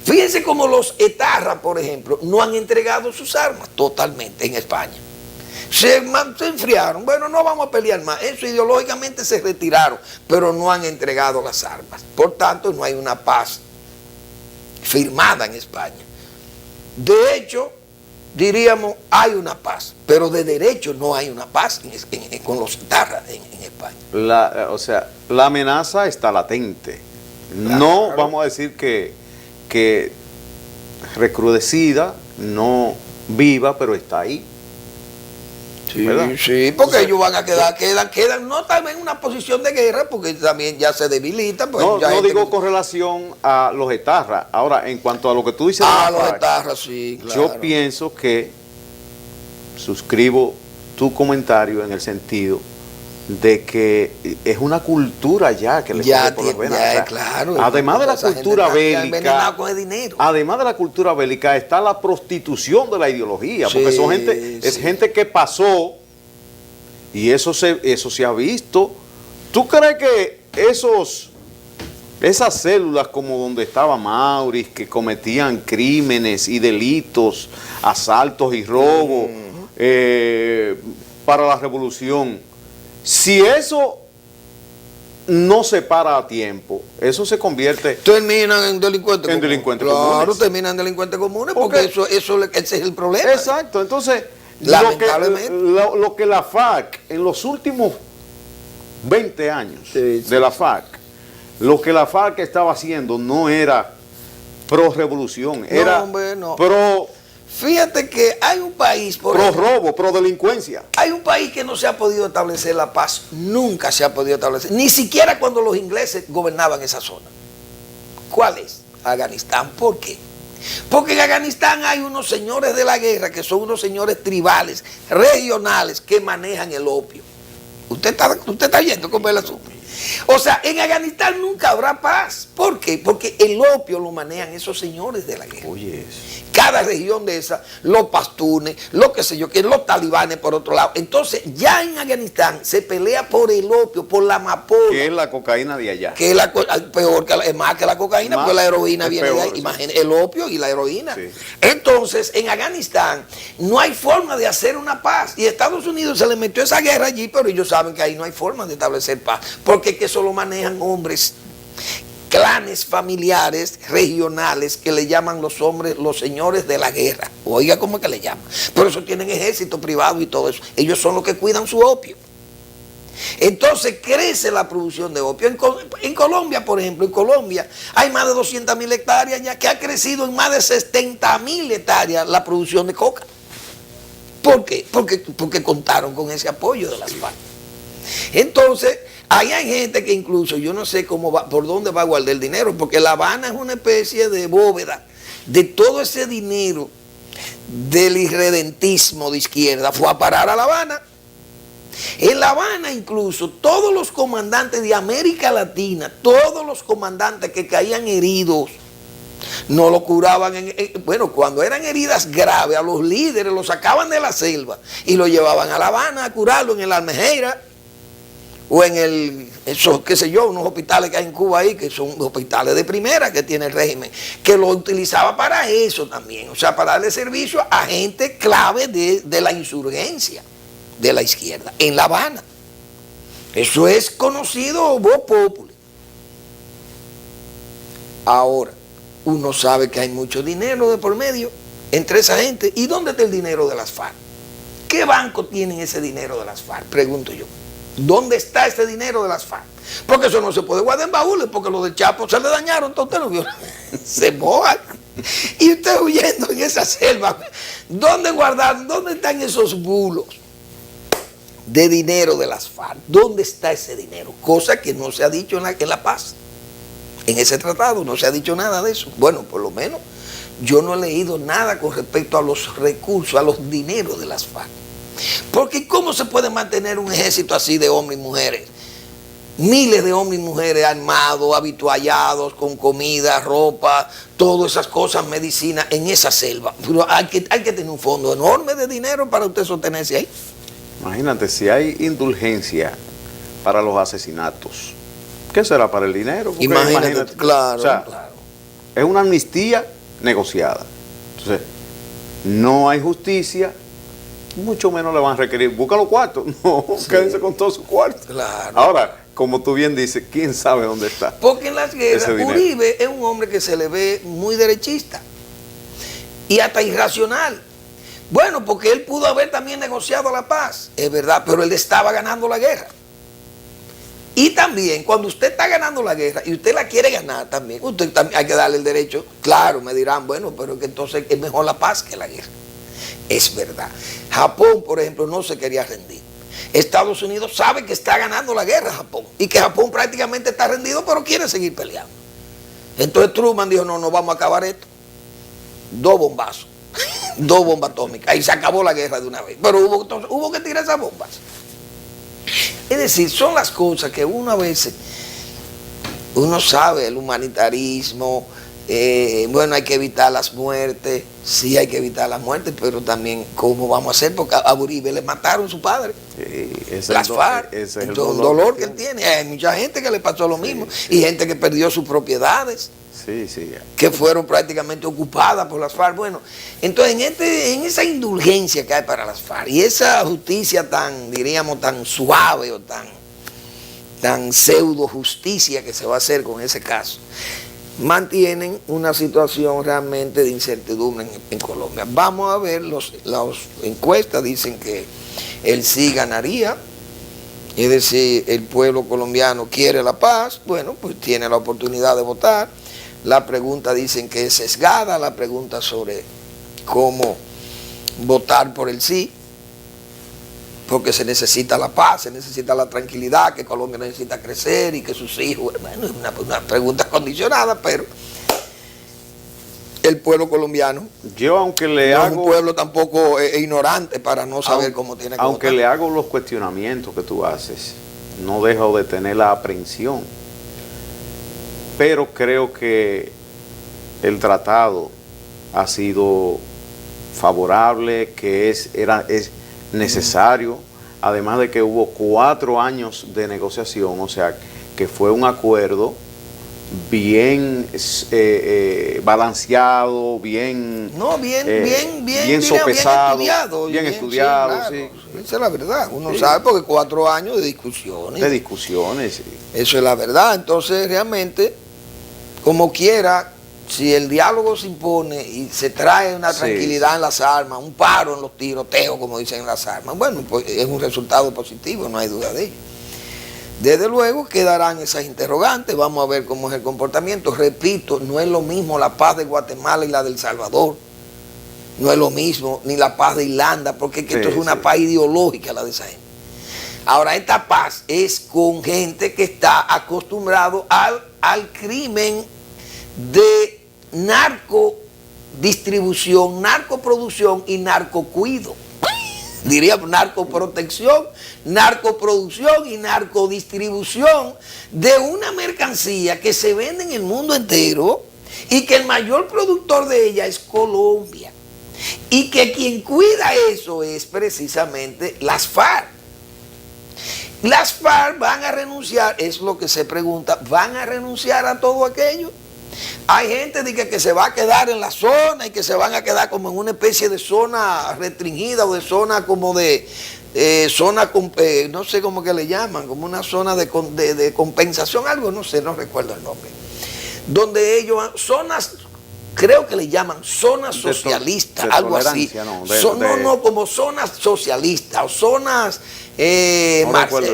Fíjense como los etarras, por ejemplo, no han entregado sus armas totalmente en España. Se enfriaron, bueno, no vamos a pelear más, eso ideológicamente se retiraron, pero no han entregado las armas. Por tanto, no hay una paz firmada en España. De hecho, diríamos, hay una paz, pero de derecho no hay una paz con los etarras en España. O sea, la amenaza está latente. Claro. No vamos a decir que recrudecida, no viva, pero está ahí. Sí, sí, porque ellos van a quedan no también en una posición de guerra, porque también ya se debilitan. Pues no, ya no digo con relación a los etarras. Ahora, en cuanto a lo que tú dices, los etarras, sí, claro. Yo pienso que suscribo tu comentario en el sentido de que es una cultura ya que le Ya corre por las tiene- venas. ya, O sea, claro, además de la esa gente cultura está bélica, envenenada con el dinero. además de la cultura bélica está la prostitución de la ideología, porque Sí, son gente, es sí. gente que pasó y eso se ha visto. ¿Tú crees que esas células como donde estaba Maurice, que cometían crímenes y delitos, asaltos y robos para la revolución, si eso no se para a tiempo, eso se convierte Terminan en delincuentes En comunes. delincuentes Claro, comunes. terminan en delincuentes comunes Porque- porque ese es el problema. exacto. Entonces, Lamentablemente. lo que la FARC en los últimos 20 años Sí, sí. de la FARC, lo que la FARC estaba haciendo no era pro revolución, era hombre, no. pro Fíjate que hay un país, por ejemplo, robo, pro delincuencia. hay un país que no se ha podido establecer la paz, nunca se ha podido establecer, ni siquiera cuando los ingleses gobernaban esa zona. ¿Cuál es? Afganistán. ¿Por qué? Porque en Afganistán hay unos señores de la guerra que son unos señores tribales, regionales, que manejan el opio. Usted está yendo con el asunto. O sea, en Afganistán nunca habrá paz. ¿Por qué? Porque el opio lo manejan esos señores de la guerra. Oye, Cada región de esa, los pastunes, lo que sé yo, que los talibanes por otro lado. Entonces, ya en Afganistán se pelea por el opio, por la amapola, que es la cocaína de allá. que es peor que es más que la cocaína, Más, porque la heroína es viene de peor, ahí. sí. Imagínate, el opio y la heroína. Sí. Entonces, en Afganistán no hay forma de hacer una paz. Y Estados Unidos se le metió esa guerra allí, pero ellos saben que ahí no hay forma de establecer paz. Porque es que eso lo manejan hombres, clanes familiares regionales que le llaman los hombres, los señores de la guerra. Oiga cómo es que le llaman. Por eso tienen ejército privado y todo eso. Ellos son los que cuidan su opio. Entonces crece la producción de opio. En Colombia, por ejemplo, en Colombia hay más de 200.000 hectáreas ya, que ha crecido en más de 70.000 hectáreas la producción de coca. ¿Por qué? Porque contaron con ese apoyo de las FARC. Entonces, ahí hay gente que incluso, yo no sé cómo va, por dónde va a guardar el dinero, porque La Habana es una especie de bóveda de todo ese dinero del irredentismo de izquierda, fue a parar a La Habana. En La Habana incluso todos los comandantes de América Latina, todos los comandantes que caían heridos, no lo curaban, bueno, cuando eran heridas graves, a los líderes los sacaban de la selva y lo llevaban a La Habana a curarlo en el Almejera o en qué sé yo, unos hospitales que hay en Cuba ahí, que son hospitales de primera que tiene el régimen, que lo utilizaba para eso también, o sea, para darle servicio a gente clave de la insurgencia de la izquierda en La Habana. Eso es conocido voz populi. Ahora, uno sabe que hay mucho dinero de por medio entre esa gente. ¿Y dónde está el dinero de las FARC? ¿Qué banco tienen ese dinero de las FARC? Pregunto yo. ¿Dónde está ese dinero de las FARC? Porque eso no se puede guardar en baúles, porque los del Chapo se le dañaron, entonces usted no vio. Se mojan. Y usted huyendo en esa selva. ¿Dónde guardaron? ¿Dónde están esos bulos de dinero de las FARC? ¿Dónde está ese dinero? Cosa que no se ha dicho en la paz. En ese tratado no se ha dicho nada de eso. Bueno, por lo menos yo no he leído nada con respecto a los recursos, a los dineros de las FARC. Porque ¿cómo se puede mantener un ejército así de hombres y mujeres? Miles de hombres y mujeres armados, habituallados, con comida, ropa, todas esas cosas, medicina, en esa selva. Pero hay que tener un fondo enorme de dinero para usted sostenerse ahí. Imagínate, si hay indulgencia para los asesinatos, ¿qué será para el dinero? Porque Imagínate, claro, o sea, claro. es una amnistía negociada. Entonces, no hay justicia, mucho menos le van a requerir. Busca los cuartos. No, Sí. quédense con todos sus cuartos. Claro. Ahora, como tú bien dices, ¿quién sabe dónde está? Porque en las guerras, Ese dinero. Uribe es un hombre que se le ve muy derechista y hasta irracional. Bueno, porque él pudo haber también negociado la paz, es verdad, pero él estaba ganando la guerra. Y también, cuando usted está ganando la guerra y usted la quiere ganar también, usted también hay que darle el derecho. Claro, me dirán, bueno, pero que entonces es mejor la paz que la guerra. Es verdad. Japón, por ejemplo, no se quería rendir. Estados Unidos sabe que está ganando la guerra Japón y que Japón prácticamente está rendido, pero quiere seguir peleando. Entonces Truman dijo, no vamos a acabar esto. 2 bombazos, 2 bombas atómicas. Ahí se acabó la guerra de una vez. Pero hubo que tirar esas bombas. Es decir, son las cosas que uno a veces, uno sabe, el humanitarismo, bueno, hay que evitar las muertes, sí hay que evitar las muertes, pero también, ¿cómo vamos a hacer? Porque a Uribe le mataron a su padre. Las FARC, ese es el dolor que él tiene. Hay mucha gente que le pasó lo mismo, y gente que perdió sus propiedades. Sí, sí. Que fueron prácticamente ocupadas por las FARC. Bueno, entonces en esa indulgencia que hay para las FARC y esa justicia tan, diríamos, tan suave o tan pseudo justicia que se va a hacer con ese caso, mantienen una situación realmente de incertidumbre en Colombia. Vamos a ver, las encuestas dicen que el sí ganaría, es decir, el pueblo colombiano quiere la paz, bueno, pues tiene la oportunidad de votar. La pregunta dicen que es sesgada, la pregunta sobre cómo votar por el sí, porque se necesita la paz, se necesita la tranquilidad, que Colombia necesita crecer y que sus hijos, bueno, es una pregunta condicionada, pero el pueblo colombiano, yo aunque le no hago, es un pueblo tampoco ignorante para no saber cómo tiene que aunque votar. le hago los cuestionamientos que tú haces, no dejo de tener la aprensión. Pero creo que el tratado ha sido favorable, que es necesario, además de que hubo 4 años de negociación, o sea, que fue un acuerdo bien balanceado, bien sopesado, bien estudiado, claro, sí. Esa es la verdad, uno Sí. sabe porque 4 años de discusiones. De discusiones. Sí. Eso es la verdad. Entonces, realmente, como quiera, si el diálogo se impone y se trae una tranquilidad en las armas, un paro en los tiroteos, como dicen en las armas, bueno, pues es un resultado positivo, no hay duda de ello. Desde luego quedarán esas interrogantes, vamos a ver cómo es el comportamiento. Repito, no es lo mismo la paz de Guatemala y la de El Salvador. No es lo mismo, ni la paz de Irlanda, porque es que esto es una paz ideológica la de esa gente. Ahora, esta paz es con gente que está acostumbrado al crimen de narcodistribución, narcoproducción y narcocuido. Diríamos narcoprotección, narcoproducción y narcodistribución de una mercancía que se vende en el mundo entero y que el mayor productor de ella es Colombia. Y que quien cuida eso es precisamente las FARC. Las FARC van a renunciar, es lo que se pregunta, ¿van a renunciar a todo aquello? Hay gente que se va a quedar en la zona y que se van a quedar como en una especie de zona restringida o de zona como de zona, no sé cómo que le llaman, como una zona de compensación, algo, no sé, no recuerdo el nombre. Donde ellos, zonas, creo que le llaman zonas socialistas, algo así. No, como zonas socialistas o zonas,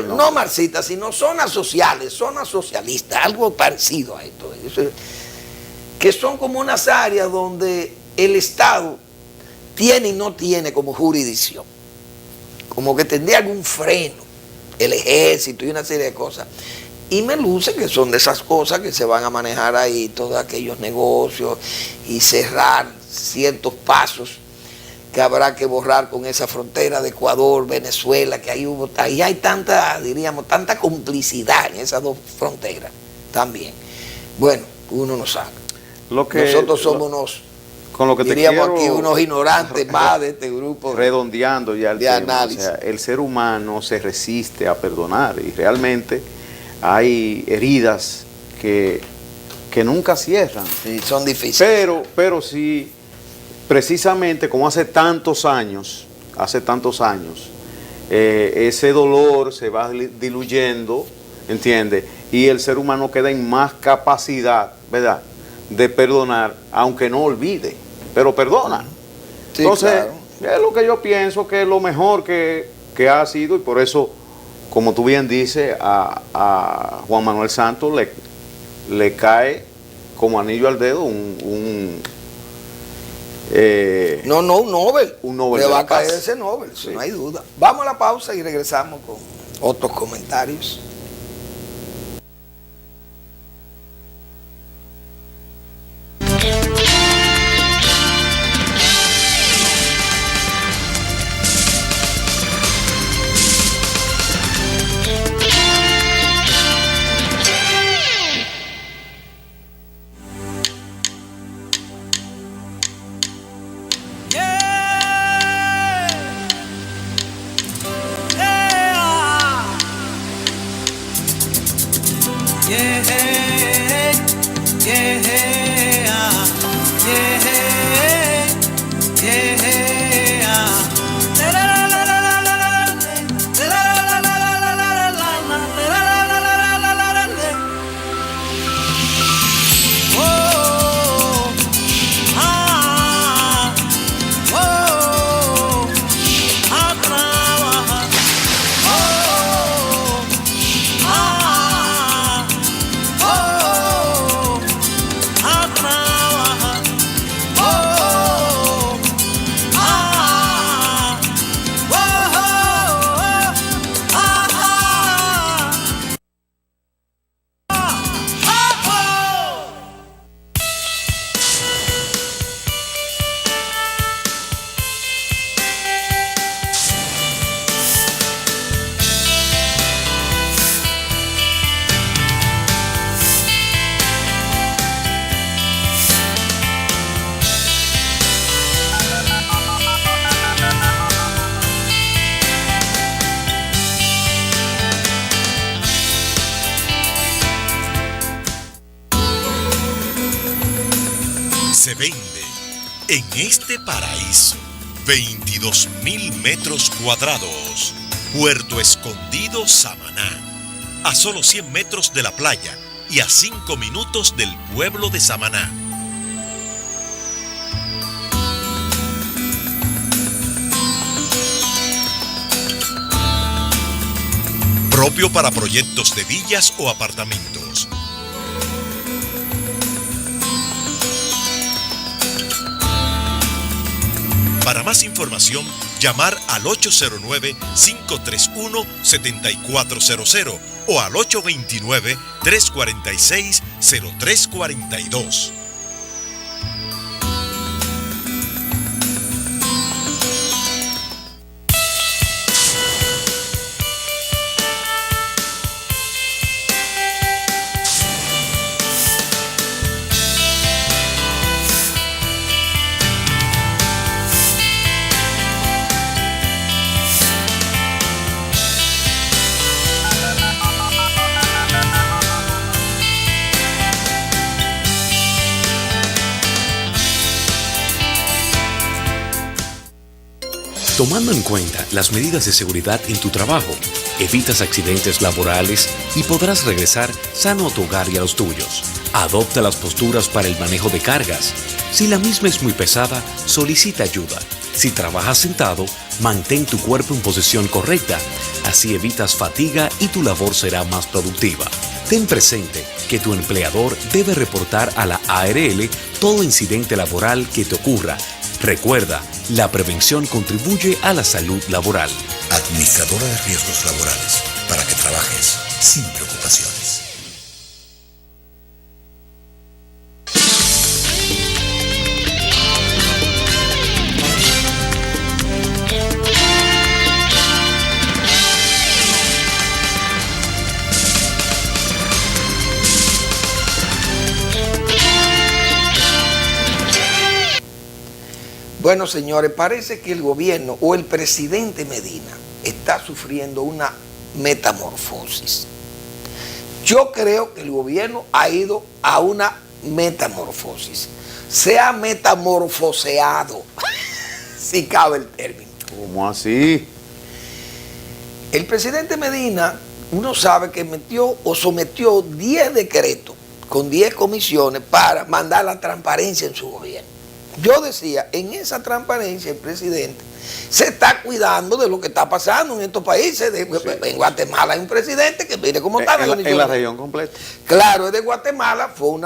no marxitas, sino zonas sociales, zonas socialistas, algo parecido a esto. Que son como unas áreas donde el Estado tiene y no tiene como jurisdicción, como que tendría algún freno, el ejército y una serie de cosas. Y me luce que son de esas cosas que se van a manejar ahí, todos aquellos negocios y cerrar ciertos pasos que habrá que borrar con esa frontera de Ecuador, Venezuela, que ahí hay tanta, diríamos, tanta complicidad en esas dos fronteras también. Bueno, uno no sabe. Nosotros somos diríamos aquí unos ignorantes más de este grupo. Redondeando ya el de tema, análisis. O sea, el ser humano se resiste a perdonar y realmente hay heridas que nunca cierran. Sí, son difíciles. Pero sí, precisamente como hace tantos años, ese dolor se va diluyendo, ¿entiendes? Y el ser humano queda en más capacidad, ¿verdad?, de perdonar, aunque no olvide, pero perdona. Sí, entonces, claro. es lo que yo pienso que es lo mejor que ha sido, y por eso, como tú bien dices, a Juan Manuel Santos le cae como anillo al dedo un Nobel. Un Nobel. Le va a paz. caer ese Nobel, Sí. no hay duda. Vamos a la pausa y regresamos con otros comentarios. Se vende en este paraíso 22.000 metros cuadrados. Puerto Escondido, Samaná. A solo 100 metros de la playa y a 5 minutos del pueblo de Samaná. Propio para proyectos de villas o apartamentos. Para más información, llamar al 809-531-7400 o al 829-346-0342. Tomando en cuenta las medidas de seguridad en tu trabajo, evitas accidentes laborales y podrás regresar sano a tu hogar y a los tuyos. Adopta las posturas para el manejo de cargas. Si la misma es muy pesada, solicita ayuda. Si trabajas sentado, mantén tu cuerpo en posición correcta. Así evitas fatiga y tu labor será más productiva. Ten presente que tu empleador debe reportar a la ARL todo incidente laboral que te ocurra. Recuerda, la prevención contribuye a la salud laboral. Administradora de Riesgos Laborales, para que trabajes sin preocupaciones. Bueno, señores, parece que el gobierno o el presidente Medina está sufriendo una metamorfosis. Yo creo que el gobierno ha ido a una metamorfosis. Se ha metamorfoseado, si cabe el término. ¿Cómo así? El presidente Medina, uno sabe que metió o sometió 10 decretos con 10 comisiones para mandar la transparencia en su gobierno. Yo decía, en esa transparencia el presidente se está cuidando de lo que está pasando en estos países. En Guatemala hay un presidente que mire cómo está. En la región completa. Claro, es de Guatemala, fue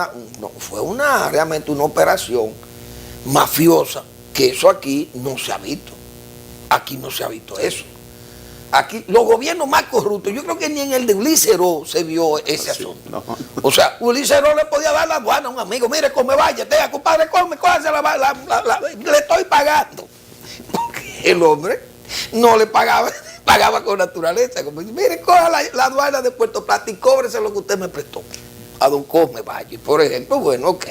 realmente una operación mafiosa, que eso aquí no se ha visto. Aquí no se ha visto eso. Aquí los gobiernos más corruptos, yo creo que ni en el de Uliceró se vio ese asunto. No. O sea, Uliceró le podía dar la aduana a un amigo, mire, come, vaya, compadre, come, cójase le estoy pagando. Porque el hombre no le pagaba, pagaba con naturaleza. Como dice, mire, coja la aduana de Puerto Plata y cóbrese lo que usted me prestó. A don Cosme Valle, por ejemplo, bueno, ok.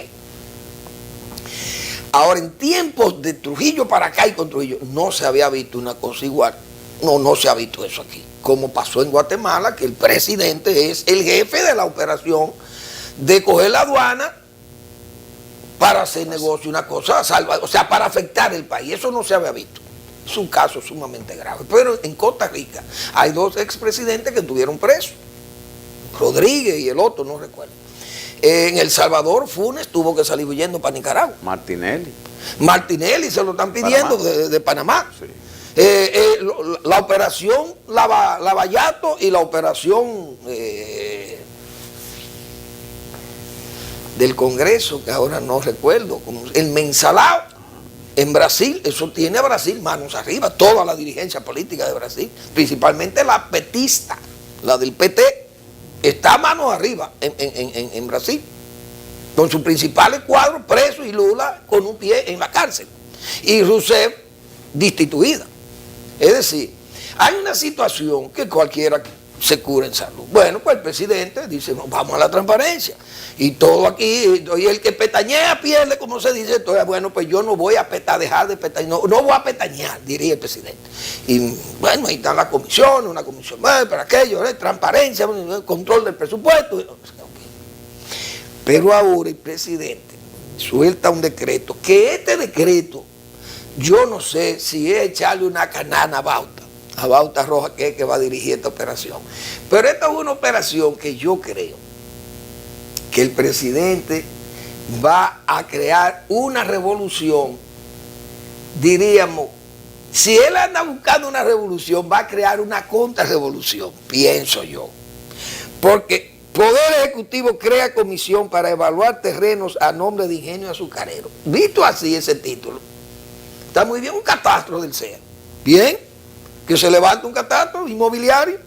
Ahora, en tiempos de Trujillo para acá y con Trujillo, no se había visto una cosa igual. No se ha visto eso aquí. Como pasó en Guatemala, que el presidente es el jefe de la operación de coger la aduana para hacer negocio, una cosa, o sea, para afectar el país. Eso no se había visto. Es un caso sumamente grave. Pero en Costa Rica hay 2 expresidentes que estuvieron presos. Rodríguez y el otro, no recuerdo. En El Salvador, Funes tuvo que salir huyendo para Nicaragua. Martinelli se lo están pidiendo de Panamá. Sí. La operación Lavallato y la operación del Congreso, que ahora no recuerdo, como el Mensalao, en Brasil, eso tiene a Brasil manos arriba, toda la dirigencia política de Brasil, principalmente la petista, la del PT, está manos arriba en Brasil, con sus principales cuadros presos y Lula con un pie en la cárcel, y Rousseff destituida. Es decir, hay una situación que cualquiera se cura en salud. Bueno, pues el presidente dice, no, vamos a la transparencia. Y todo aquí, y el que pestañea pierde, como se dice. Entonces, bueno, pues yo no voy a dejar de pestañear, no voy a pestañear, diría el presidente. Y bueno, ahí está la comisión, una comisión más para aquello, transparencia, control del presupuesto. Pero ahora el presidente suelta un decreto, que este decreto, yo no sé si es echarle una canana a Bauta Roja, que es el que va a dirigir esta operación. Pero esta es una operación que yo creo que el presidente va a crear una revolución, diríamos, si él anda buscando una revolución, va a crear una contrarrevolución, pienso yo. Porque Poder Ejecutivo crea comisión para evaluar terrenos a nombre de Ingenio Azucarero. Visto así ese título, está muy bien, un catastro del CEA. Bien, que se levante un catastro inmobiliario,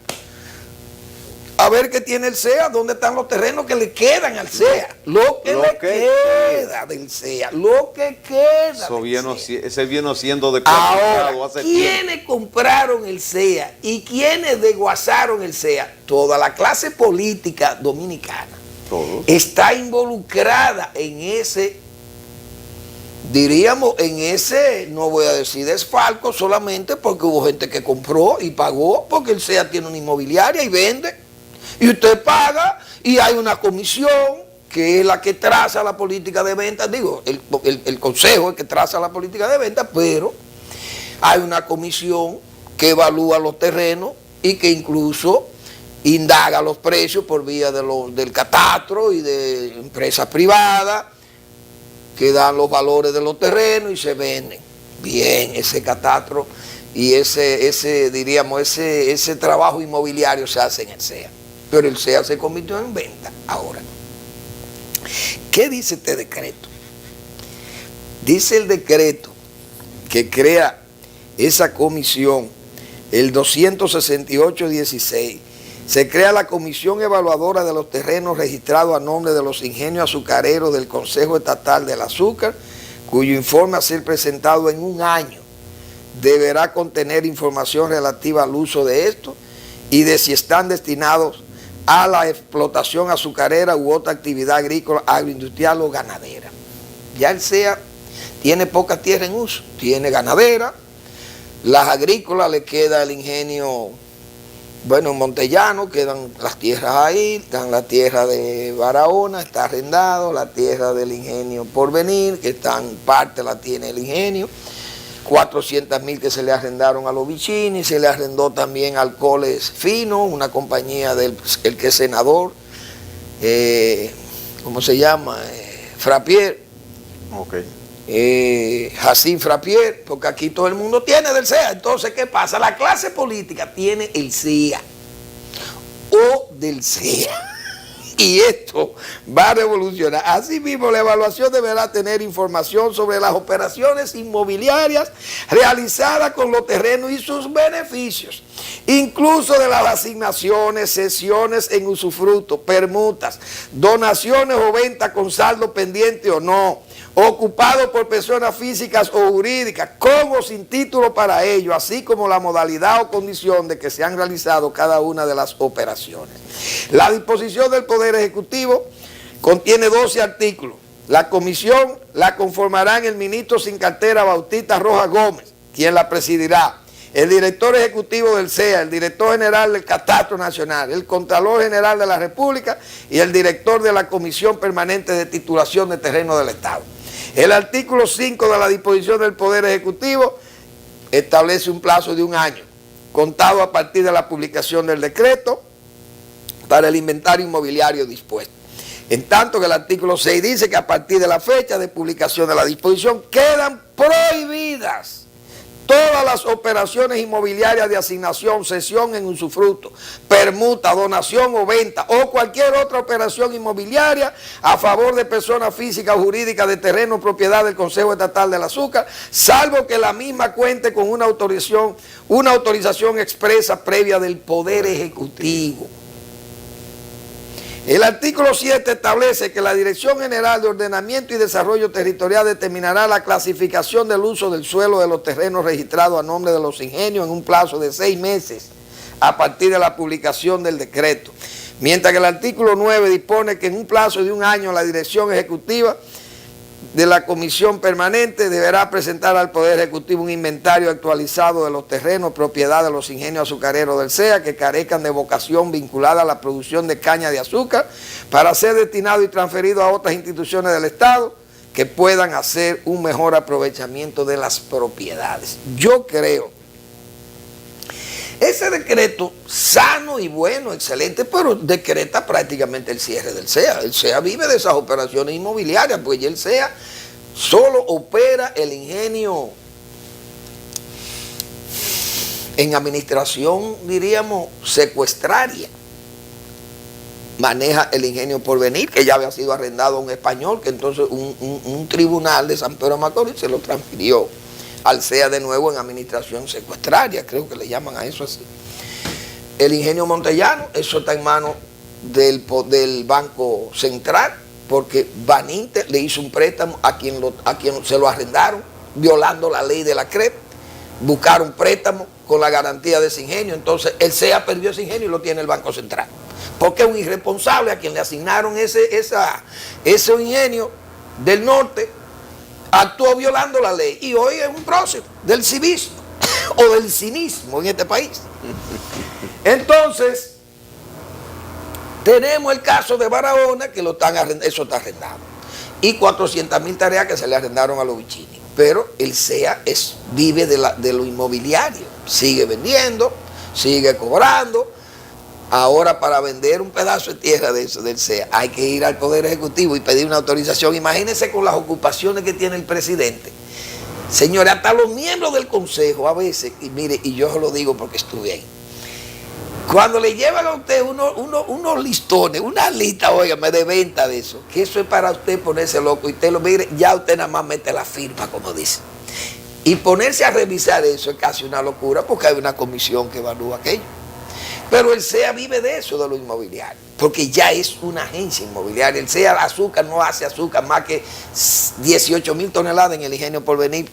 a ver qué tiene el CEA, dónde están los terrenos que le quedan al CEA, lo que queda del CEA, lo que queda Eso del CEA. ese viene siendo de Ahora, hace ¿quiénes compraron el CEA y quiénes desguazaron el CEA? Toda la clase política dominicana está involucrada en ese, diríamos, en ese, no voy a decir desfalco solamente porque hubo gente que compró y pagó, porque el CEA tiene una inmobiliaria y vende. Y usted paga y hay una comisión que es la que traza la política de venta, digo, el consejo es el que traza la política de venta, pero hay una comisión que evalúa los terrenos y que incluso indaga los precios por vía del catastro y de empresas privadas que dan los valores de los terrenos y se venden. Bien, ese catastro y ese trabajo inmobiliario se hace en el CEA. Pero el CEA se convirtió en venta ahora. ¿Qué dice este decreto? Dice el decreto que crea esa comisión, el 268-16, se crea la Comisión Evaluadora de los Terrenos registrados a nombre de los ingenios azucareros del Consejo Estatal del Azúcar, cuyo informe a ser presentado en un año deberá contener información relativa al uso de estos y de si están destinados a la explotación azucarera u otra actividad agrícola, agroindustrial o ganadera. Ya el CEA tiene poca tierra en uso, tiene ganadera, las agrícolas le queda el ingenio, bueno, en Montellano, quedan las tierras ahí, están la tierra de Barahona, está arrendado, la tierra del ingenio Porvenir, que parte la tiene el ingenio, 400.000 que se le arrendaron a los Vicini, se le arrendó también al Coles Fino, una compañía del el que es senador, ¿cómo se llama? Frappier. Jacín Frappier, porque aquí todo el mundo tiene del CEA. Entonces, ¿qué pasa? La clase política tiene el CEA o del CEA. Y esto va a revolucionar. Asimismo, la evaluación deberá tener información sobre las operaciones inmobiliarias realizadas con los terrenos y sus beneficios, incluso de las asignaciones, cesiones en usufructo, permutas, donaciones o ventas con saldo pendiente o no, ocupado por personas físicas o jurídicas, con o sin título para ello, así como la modalidad o condición de que se han realizado cada una de las operaciones. La disposición del Poder Ejecutivo contiene 12 artículos. La comisión la conformarán el ministro sin cartera Bautista Rojas Gómez, quien la presidirá, el director ejecutivo del CEA, el director general del Catastro Nacional, el Contralor General de la República y el director de la Comisión Permanente de Titulación de Terreno del Estado. El artículo 5 de la disposición del Poder Ejecutivo establece un plazo de 1 año, contado a partir de la publicación del decreto para el inventario inmobiliario dispuesto. En tanto que el artículo 6 dice que a partir de la fecha de publicación de la disposición quedan prohibidas todas las operaciones inmobiliarias de asignación, cesión en usufructo, permuta, donación o venta o cualquier otra operación inmobiliaria a favor de personas físicas o jurídicas de terreno propiedad del Consejo Estatal del Azúcar, salvo que la misma cuente con una autorización expresa previa del Poder Ejecutivo. El artículo 7 establece que la Dirección General de Ordenamiento y Desarrollo Territorial determinará la clasificación del uso del suelo de los terrenos registrados a nombre de los ingenios en un plazo de 6 meses a partir de la publicación del decreto. Mientras que el artículo 9 dispone que en un plazo de 1 año la Dirección Ejecutiva de la Comisión Permanente deberá presentar al Poder Ejecutivo un inventario actualizado de los terrenos propiedad de los ingenios azucareros del CEA que carezcan de vocación vinculada a la producción de caña de azúcar para ser destinado y transferido a otras instituciones del Estado que puedan hacer un mejor aprovechamiento de las propiedades. Yo creo ese decreto sano y bueno, excelente, pero decreta prácticamente el cierre del CEA. El CEA vive de esas operaciones inmobiliarias, pues ya el CEA solo opera el ingenio en administración, diríamos, secuestraria. Maneja el ingenio Porvenir, que ya había sido arrendado a un español, que entonces un tribunal de San Pedro de Macorís se lo transfirió al CEA de nuevo en administración secuestraria, creo que le llaman a eso así. El ingenio Montellano, eso está en manos del Banco Central, porque Baninter le hizo un préstamo a quien se lo arrendaron, violando la ley de la CREP, buscaron préstamo con la garantía de ese ingenio, entonces el CEA perdió ese ingenio y lo tiene el Banco Central, porque es un irresponsable a quien le asignaron ese ingenio del norte, actuó violando la ley y hoy es un prócer del civismo o del cinismo en este país. Entonces, tenemos el caso de Barahona, que eso está arrendado, y 400.000 tareas que se le arrendaron a los Vicini. Pero el CEA vive de lo inmobiliario, sigue vendiendo, sigue cobrando. Ahora, para vender un pedazo de tierra de eso, del CEA, hay que ir al Poder Ejecutivo y pedir una autorización. Imagínense con las ocupaciones que tiene el presidente. Señores, hasta los miembros del Consejo a veces, y mire, y yo se lo digo porque estuve ahí, cuando le llevan a usted unos listones, una lista, óigame, de venta de eso, que eso es para usted ponerse loco, y usted lo mire, ya usted nada más mete la firma, como dice. Y ponerse a revisar eso es casi una locura, porque hay una comisión que evalúa aquello. Pero el CEA vive de eso, de lo inmobiliario, porque ya es una agencia inmobiliaria. El CEA azúcar no hace azúcar más que 18.000 toneladas en el ingenio Porvenir,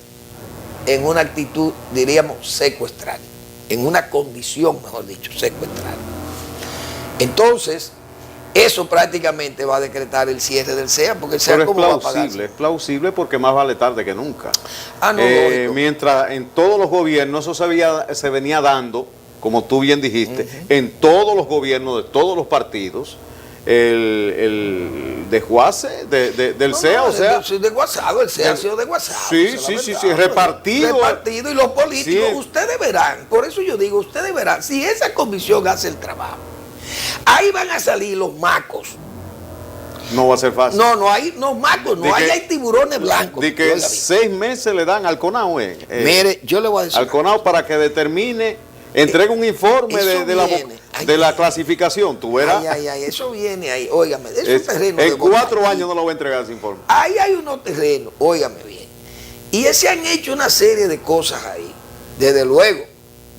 en una actitud, diríamos, secuestraria, en una condición, mejor dicho, secuestraria. Entonces, eso prácticamente va a decretar el cierre del CEA, porque el CEA pero ¿cómo va a pagarse? Es plausible porque más vale tarde que nunca. Lógico. Mientras en todos los gobiernos eso se venía dando, como tú bien dijiste, en todos los gobiernos de todos los partidos, el desguace del CEA, o sea... desguazado, el CEA ha sido desguazado. Sí, repartido. Repartido, y los políticos, sí. Ustedes verán, por eso yo digo, ustedes verán, si esa comisión hace el trabajo, ahí van a salir los macos. No va a ser fácil. No, hay macos, hay tiburones blancos. De que 6 meses le dan al CONAU. Mire, yo le voy a decir. Al CONAU para que determine... Entrega un informe de la clasificación, tú verás. Eso viene ahí, óigame, de esos terrenos. En 4 años no lo voy a entregar ese informe. Ahí hay unos terrenos, óigame bien. Y se han hecho una serie de cosas ahí. Desde luego,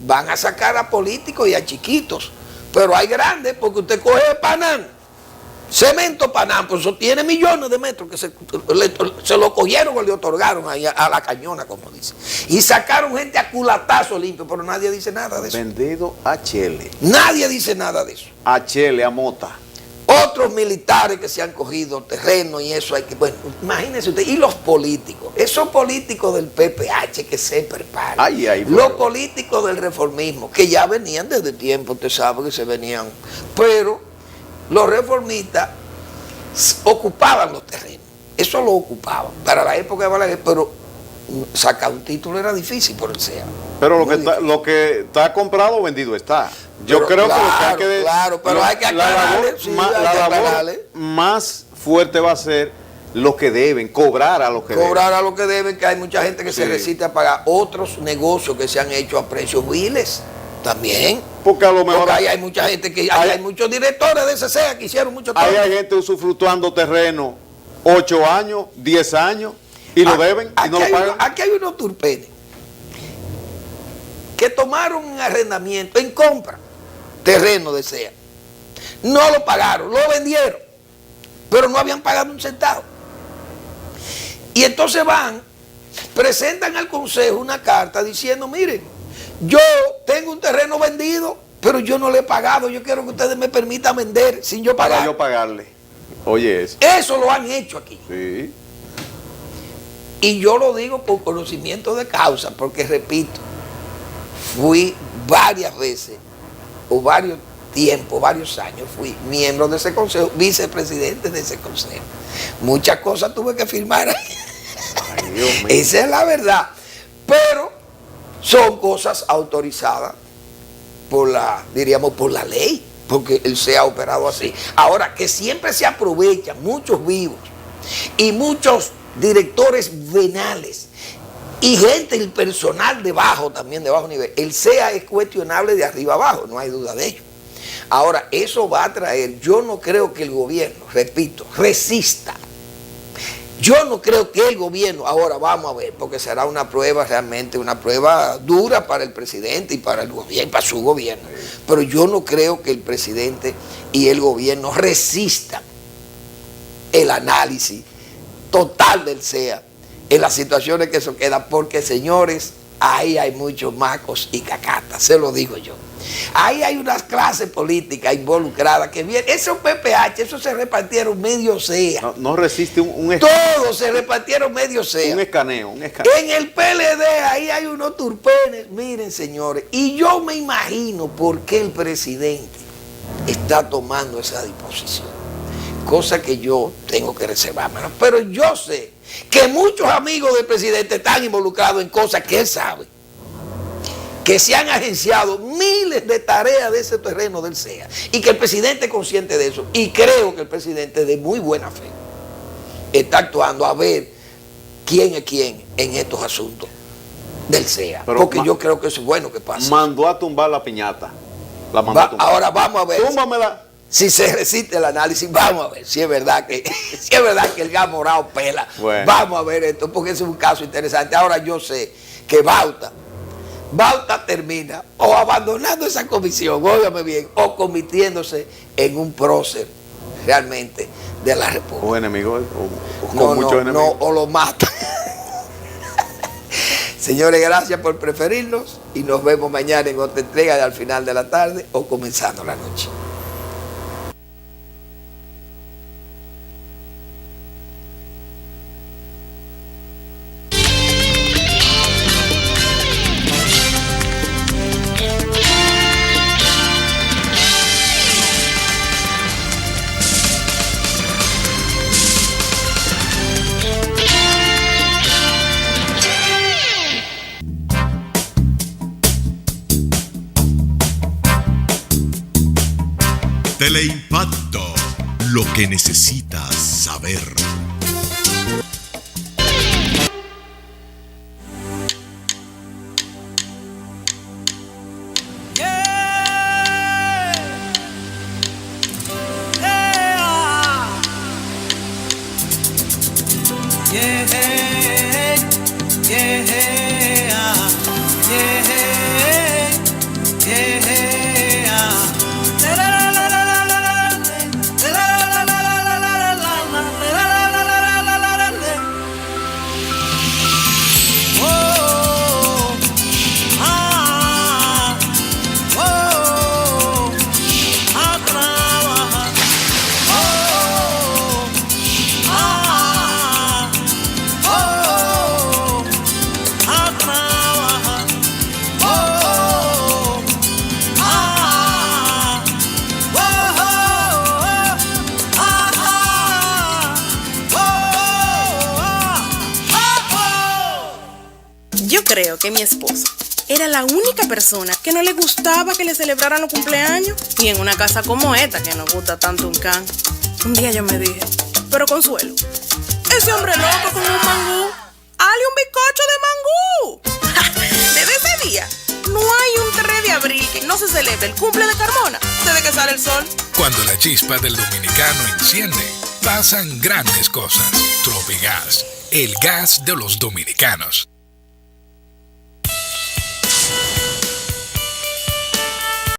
van a sacar a políticos y a chiquitos, pero hay grandes, porque usted coge Panam, Cemento Panam, pues eso tiene millones de metros que se lo cogieron o le otorgaron ahí a la cañona, como dice. Y sacaron gente a culatazo limpio, pero nadie dice nada de eso. Vendido a Chile. Nadie dice nada de eso. A Chile, a Mota. Otros militares que se han cogido terreno y eso hay que, bueno, imagínense usted, y los políticos, esos políticos del PPH que se preparan, los políticos del reformismo, que ya venían desde tiempo, usted sabe que se venían, pero los reformistas ocupaban los terrenos, eso lo ocupaban, para la época de Balaguer, pero sacar un título era difícil por el SEA. Pero lo que está comprado o vendido está. Yo Pero creo claro, que lo que hay que claro, pero hay que aclararle, sí, hay que la aclararle. labor más fuerte va a ser lo que deben, cobrar a lo que deben. Cobrar a lo que deben, que hay mucha gente que Sí. se resiste a pagar. Otros negocios que se han hecho a precios viles también. Porque a lo mejor Porque ahí hay mucha gente que hay muchos directores de ese SEA que hicieron mucho hay trabajo. gente usufructuando terreno 8 años, 10 años y lo deben y no lo pagan. Aquí hay unos turpenes que tomaron un arrendamiento en compra, terreno de SEA. No lo pagaron, lo vendieron, pero no habían pagado un centavo. Y entonces van, presentan al consejo una carta diciendo, miren, yo tengo un terreno vendido, pero yo no le he pagado, yo quiero que ustedes me permitan vender sin yo pagar. Para yo pagarle. Oye, eso. Eso lo han hecho aquí. Sí. Y yo lo digo por conocimiento de causa, porque repito, fui varias veces, o varios tiempos, varios años, fui miembro de ese consejo, vicepresidente de ese consejo. Muchas cosas tuve que firmar ahí. Ay, Dios mío. Esa es la verdad. Pero son cosas autorizadas por la, diríamos, por la ley, porque él se ha operado así. Ahora, que siempre se aprovechan muchos vivos y muchos directores venales y gente, el personal de bajo, también de bajo nivel. El SEA es cuestionable de arriba abajo, no hay duda de ello. Ahora, eso va a traer, yo no creo que el gobierno, repito, resista. Yo no creo que el gobierno, ahora vamos a ver, porque será una prueba realmente, una prueba dura para el presidente y para el gobierno, para su gobierno. Pero yo no creo que el presidente y el gobierno resistan el análisis total del SEA en las situaciones que eso queda, porque señores, ahí hay muchos macos y cacatas, se lo digo yo. Ahí hay unas clases políticas involucradas que vienen, esos PPH, esos se repartieron medio SEA. No resiste Todos se repartieron medio SEA. un escaneo. En el PLD ahí hay unos turpenes, miren señores, y yo me imagino por qué el presidente está tomando esa disposición, cosa que yo tengo que reservarme, pero yo sé que muchos amigos del presidente están involucrados en cosas que él sabe, que se han agenciado miles de tareas de ese terreno del SEA y que el presidente es consciente de eso, y creo que el presidente de muy buena fe está actuando a ver quién es quién en estos asuntos del SEA, Pero porque yo creo que eso es bueno que pase. Mandó a tumbar la piñata. La mandó a tumbar. Ahora vamos a ver Túmbamela. si se resiste el análisis, vamos a ver si es verdad que, si es verdad que el gas morado pela. Bueno. Vamos a ver esto, porque ese es un caso interesante. Ahora yo sé que Bauta termina o abandonando esa comisión, óigame bien, o convirtiéndose en un prócer realmente de la República. O enemigo, o con muchos enemigos. No, o lo mata. Señores, gracias por preferirnos y nos vemos mañana en otra entrega de Al Final de la Tarde o comenzando la noche. Teleimpacto, lo que necesitas saber. creo que mi esposo era la única persona que no le gustaba que le celebraran los cumpleaños. Y en una casa como esta, que nos gusta tanto un can. Un día yo me dije, pero Consuelo, ese hombre loco con un mangú, ¡hale un bizcocho de mangú! Desde ese día, no hay un 3 de abril que no se celebre el cumple de Carmona, desde que sale el sol. Cuando la chispa del dominicano enciende, pasan grandes cosas. Tropigas, el gas de los dominicanos.